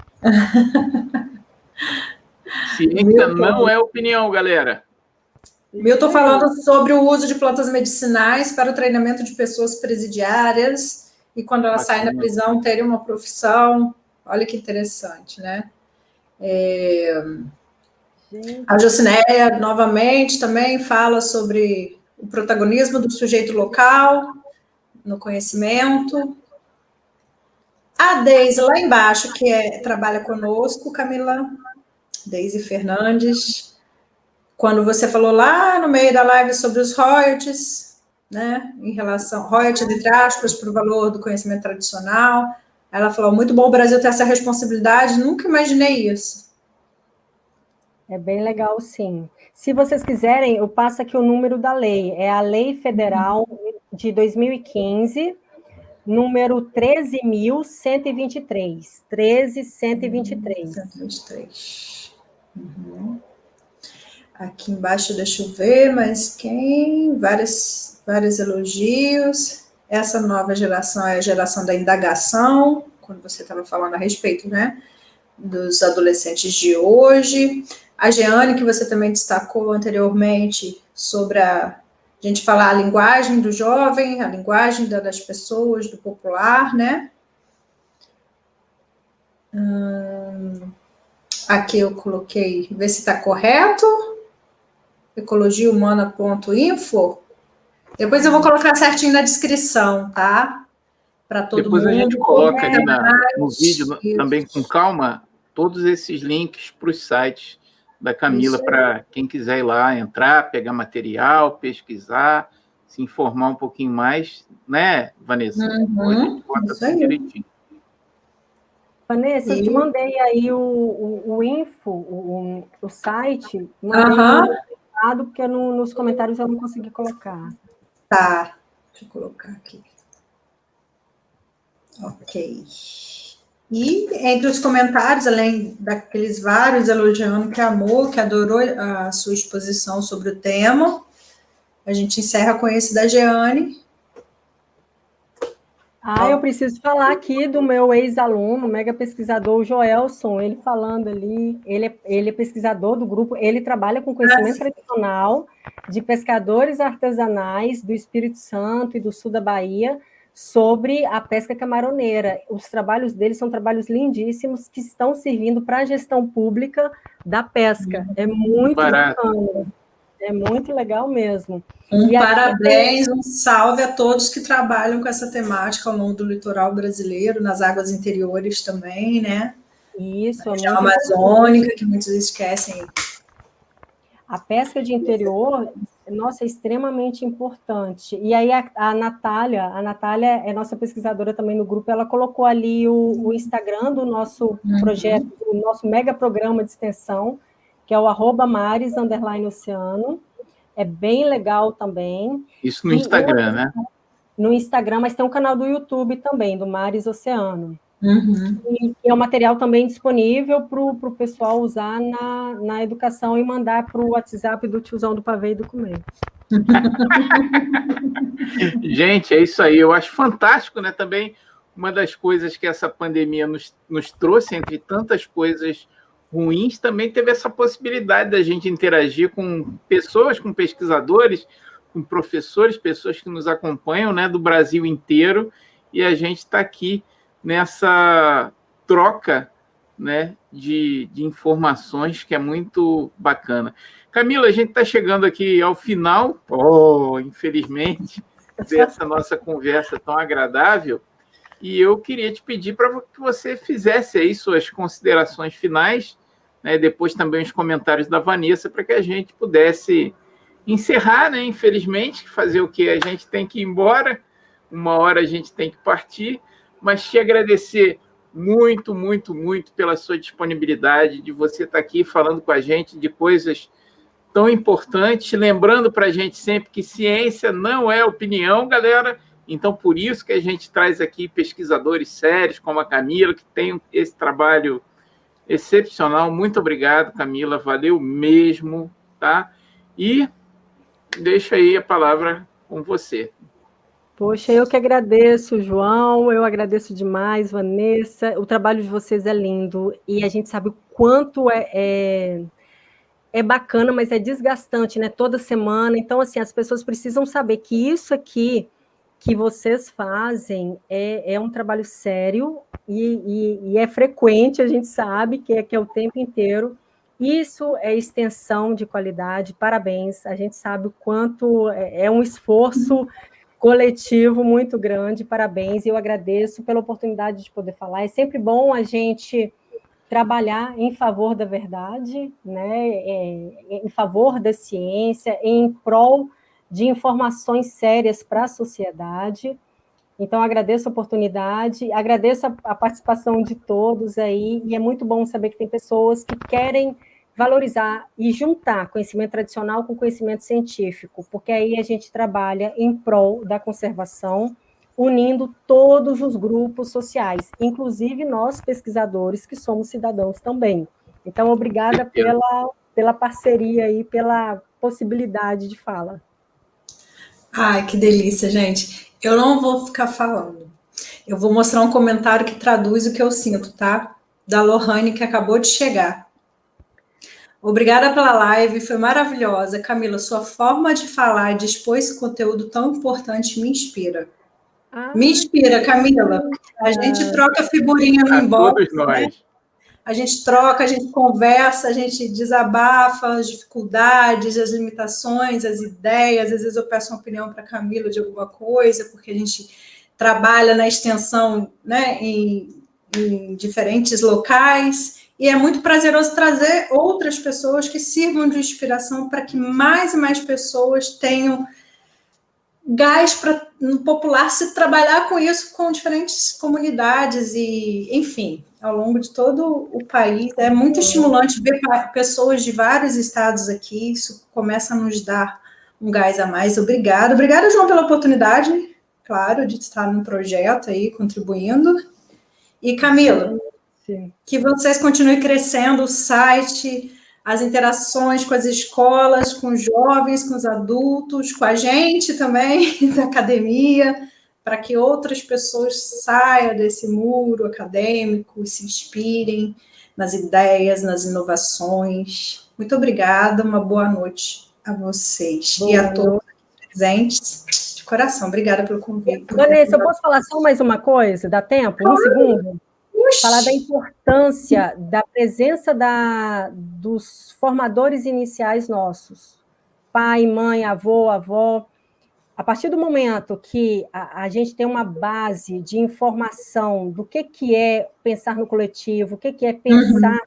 Ciência não é opinião, galera. Milton falando sobre o uso de plantas medicinais para o treinamento de pessoas presidiárias e quando elas saem da prisão terem uma profissão. Olha que interessante, né? A Jocineia, novamente, também fala sobre o protagonismo do sujeito local no conhecimento. A Deise, lá embaixo, que trabalha conosco, Camila, Deise Fernandes, quando você falou lá no meio da live sobre os royalties, né, em relação, royalties entre aspas, para o valor do conhecimento tradicional, ela falou, muito bom o Brasil ter essa responsabilidade, nunca imaginei isso. É bem legal, sim. Se vocês quiserem, eu passo aqui o número da lei. É a Lei Federal de 2015, número 13.123. 13.123. 123. Uhum. Aqui embaixo, deixa eu ver, mas quem? Vários elogios. Essa nova geração é a geração da indagação, quando você estava falando a respeito, né, dos adolescentes de hoje. A Jeane, que você também destacou anteriormente, sobre a gente falar a linguagem do jovem, a linguagem das pessoas, do popular, né? Aqui eu coloquei, ver se está correto, ecologiahumana.info. Depois eu vou colocar certinho na descrição, tá? Para todo Depois mundo. Depois a gente coloca ali no vídeo, também com calma, todos esses links para os sites da Camila, para quem quiser ir lá, entrar, pegar material, pesquisar, se informar um pouquinho mais, né, Vanessa? Depois a gente bota tudo direitinho. Vanessa, eu te mandei aí o info, o site, porque nos comentários eu não consegui colocar. Tá, deixa eu colocar aqui. Ok. E entre os comentários, além daqueles vários elogiando que amou, que adorou a sua exposição sobre o tema, a gente encerra com esse da Jeane. Eu preciso falar aqui do meu ex-aluno, mega pesquisador, o Joelson, ele falando ali, ele é pesquisador do grupo, ele trabalha com conhecimento tradicional de pescadores artesanais do Espírito Santo e do sul da Bahia sobre a pesca camaroneira. Os trabalhos dele são trabalhos lindíssimos que estão servindo para a gestão pública da pesca. É muito bacana. É muito legal mesmo. Parabéns, um salve a todos que trabalham com essa temática ao longo do litoral brasileiro, nas águas interiores também, né? Isso, a região amazônica, que muitos esquecem. A pesca de interior, nossa, é extremamente importante. E aí a Natália é nossa pesquisadora também no grupo, ela colocou ali o Instagram do nosso projeto, do nosso mega programa de extensão, que é o @mares_oceano. É bem legal também. Isso no Instagram, né? No Instagram, mas tem um canal do YouTube também, do Mares Oceano. E é um material também disponível para o pessoal usar na educação e mandar para o WhatsApp do tiozão do pavê e do comer. Gente, é isso aí. Eu acho fantástico, né? Também uma das coisas que essa pandemia nos trouxe, entre tantas coisas ruins, também teve essa possibilidade da gente interagir com pessoas, com pesquisadores, com professores, pessoas que nos acompanham, né, do Brasil inteiro, e a gente está aqui nessa troca, né, de informações que é muito bacana. Camila, a gente está chegando aqui ao final, infelizmente, dessa nossa conversa tão agradável, e eu queria te pedir para que você fizesse aí suas considerações finais, né, depois também os comentários da Vanessa, para que a gente pudesse encerrar, né, infelizmente, fazer o que? A gente tem que ir embora, uma hora a gente tem que partir, mas te agradecer muito, muito, muito pela sua disponibilidade, de você estar aqui falando com a gente de coisas tão importantes, lembrando para a gente sempre que ciência não é opinião, galera, então por isso que a gente traz aqui pesquisadores sérios, como a Camila, que tem esse trabalho excepcional. Muito obrigado, Camila, valeu mesmo, tá? E deixo aí a palavra com você. Poxa, eu que agradeço, João, eu agradeço demais, Vanessa, o trabalho de vocês é lindo, e a gente sabe o quanto é bacana, mas é desgastante, né, toda semana, então, assim, as pessoas precisam saber que isso aqui que vocês fazem é um trabalho sério e é frequente, a gente sabe que é o tempo inteiro. Isso é extensão de qualidade, parabéns, a gente sabe o quanto é um esforço coletivo muito grande, parabéns, e eu agradeço pela oportunidade de poder falar. É sempre bom a gente trabalhar em favor da verdade, né, em favor da ciência, em prol de informações sérias para a sociedade. Então, agradeço a oportunidade, agradeço a participação de todos aí, e é muito bom saber que tem pessoas que querem valorizar e juntar conhecimento tradicional com conhecimento científico, porque aí a gente trabalha em prol da conservação, unindo todos os grupos sociais, inclusive nós, pesquisadores, que somos cidadãos também. Então, obrigada pela parceria e pela possibilidade de fala. Ai, que delícia, gente. Eu não vou ficar falando. Eu vou mostrar um comentário que traduz o que eu sinto, tá? Da Lohane, que acabou de chegar. Obrigada pela live, foi maravilhosa. Camila, sua forma de falar e de expor esse conteúdo tão importante me inspira. Me inspira, Camila. A gente troca figurinha no inbox, todos nós. Né? A gente troca, a gente conversa, a gente desabafa as dificuldades, as limitações, as ideias. Às vezes eu peço uma opinião para a Camila de alguma coisa, porque a gente trabalha na extensão, né, em diferentes locais. E é muito prazeroso trazer outras pessoas que sirvam de inspiração para que mais e mais pessoas tenham gás para, no popular, se trabalhar com isso com diferentes comunidades e, enfim, ao longo de todo o país. É muito estimulante ver pessoas de vários estados aqui, isso começa a nos dar um gás a mais. Obrigada, João, pela oportunidade. claro, de estar num projeto aí, contribuindo. E, Camila, sim, que vocês continuem crescendo o site, as interações com as escolas, com os jovens, com os adultos, com a gente também, da academia, para que outras pessoas saiam desse muro acadêmico, se inspirem nas ideias, nas inovações. Muito obrigada, uma boa noite a vocês e a todos presentes. De coração, obrigada pelo convite. Vanessa, eu posso falar só mais uma coisa? Dá tempo? Um segundo? Falar da importância da presença dos formadores iniciais nossos. Pai, mãe, avô, avó. A partir do momento que a gente tem uma base de informação do que é pensar no coletivo, o que é pensar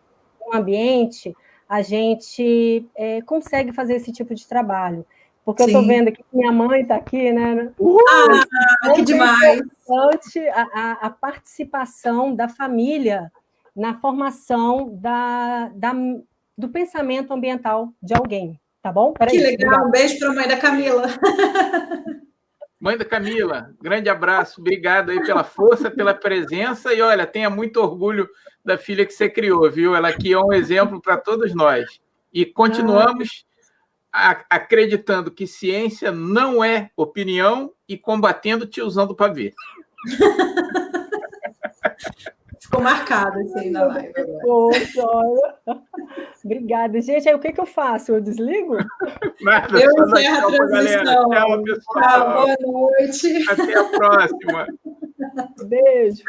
no ambiente, a gente consegue fazer esse tipo de trabalho. Porque eu estou vendo aqui que minha mãe está aqui, né? Que demais! É importante a participação da família na formação do pensamento ambiental de alguém, tá bom? Que legal, um beijo para a mãe da Camila. Mãe da Camila, grande abraço, obrigado aí pela força, pela presença, e olha, tenha muito orgulho da filha que você criou, viu? Ela aqui é um exemplo para todos nós. E continuamos acreditando que ciência não é opinião e combatendo tiozão do pavê. Ficou marcado isso aí na live. Obrigada. Gente, aí o que eu faço? Eu desligo? Nada, eu encerro a transmissão. Tchau, pessoal. Tchau, boa noite. Até a próxima. Beijo.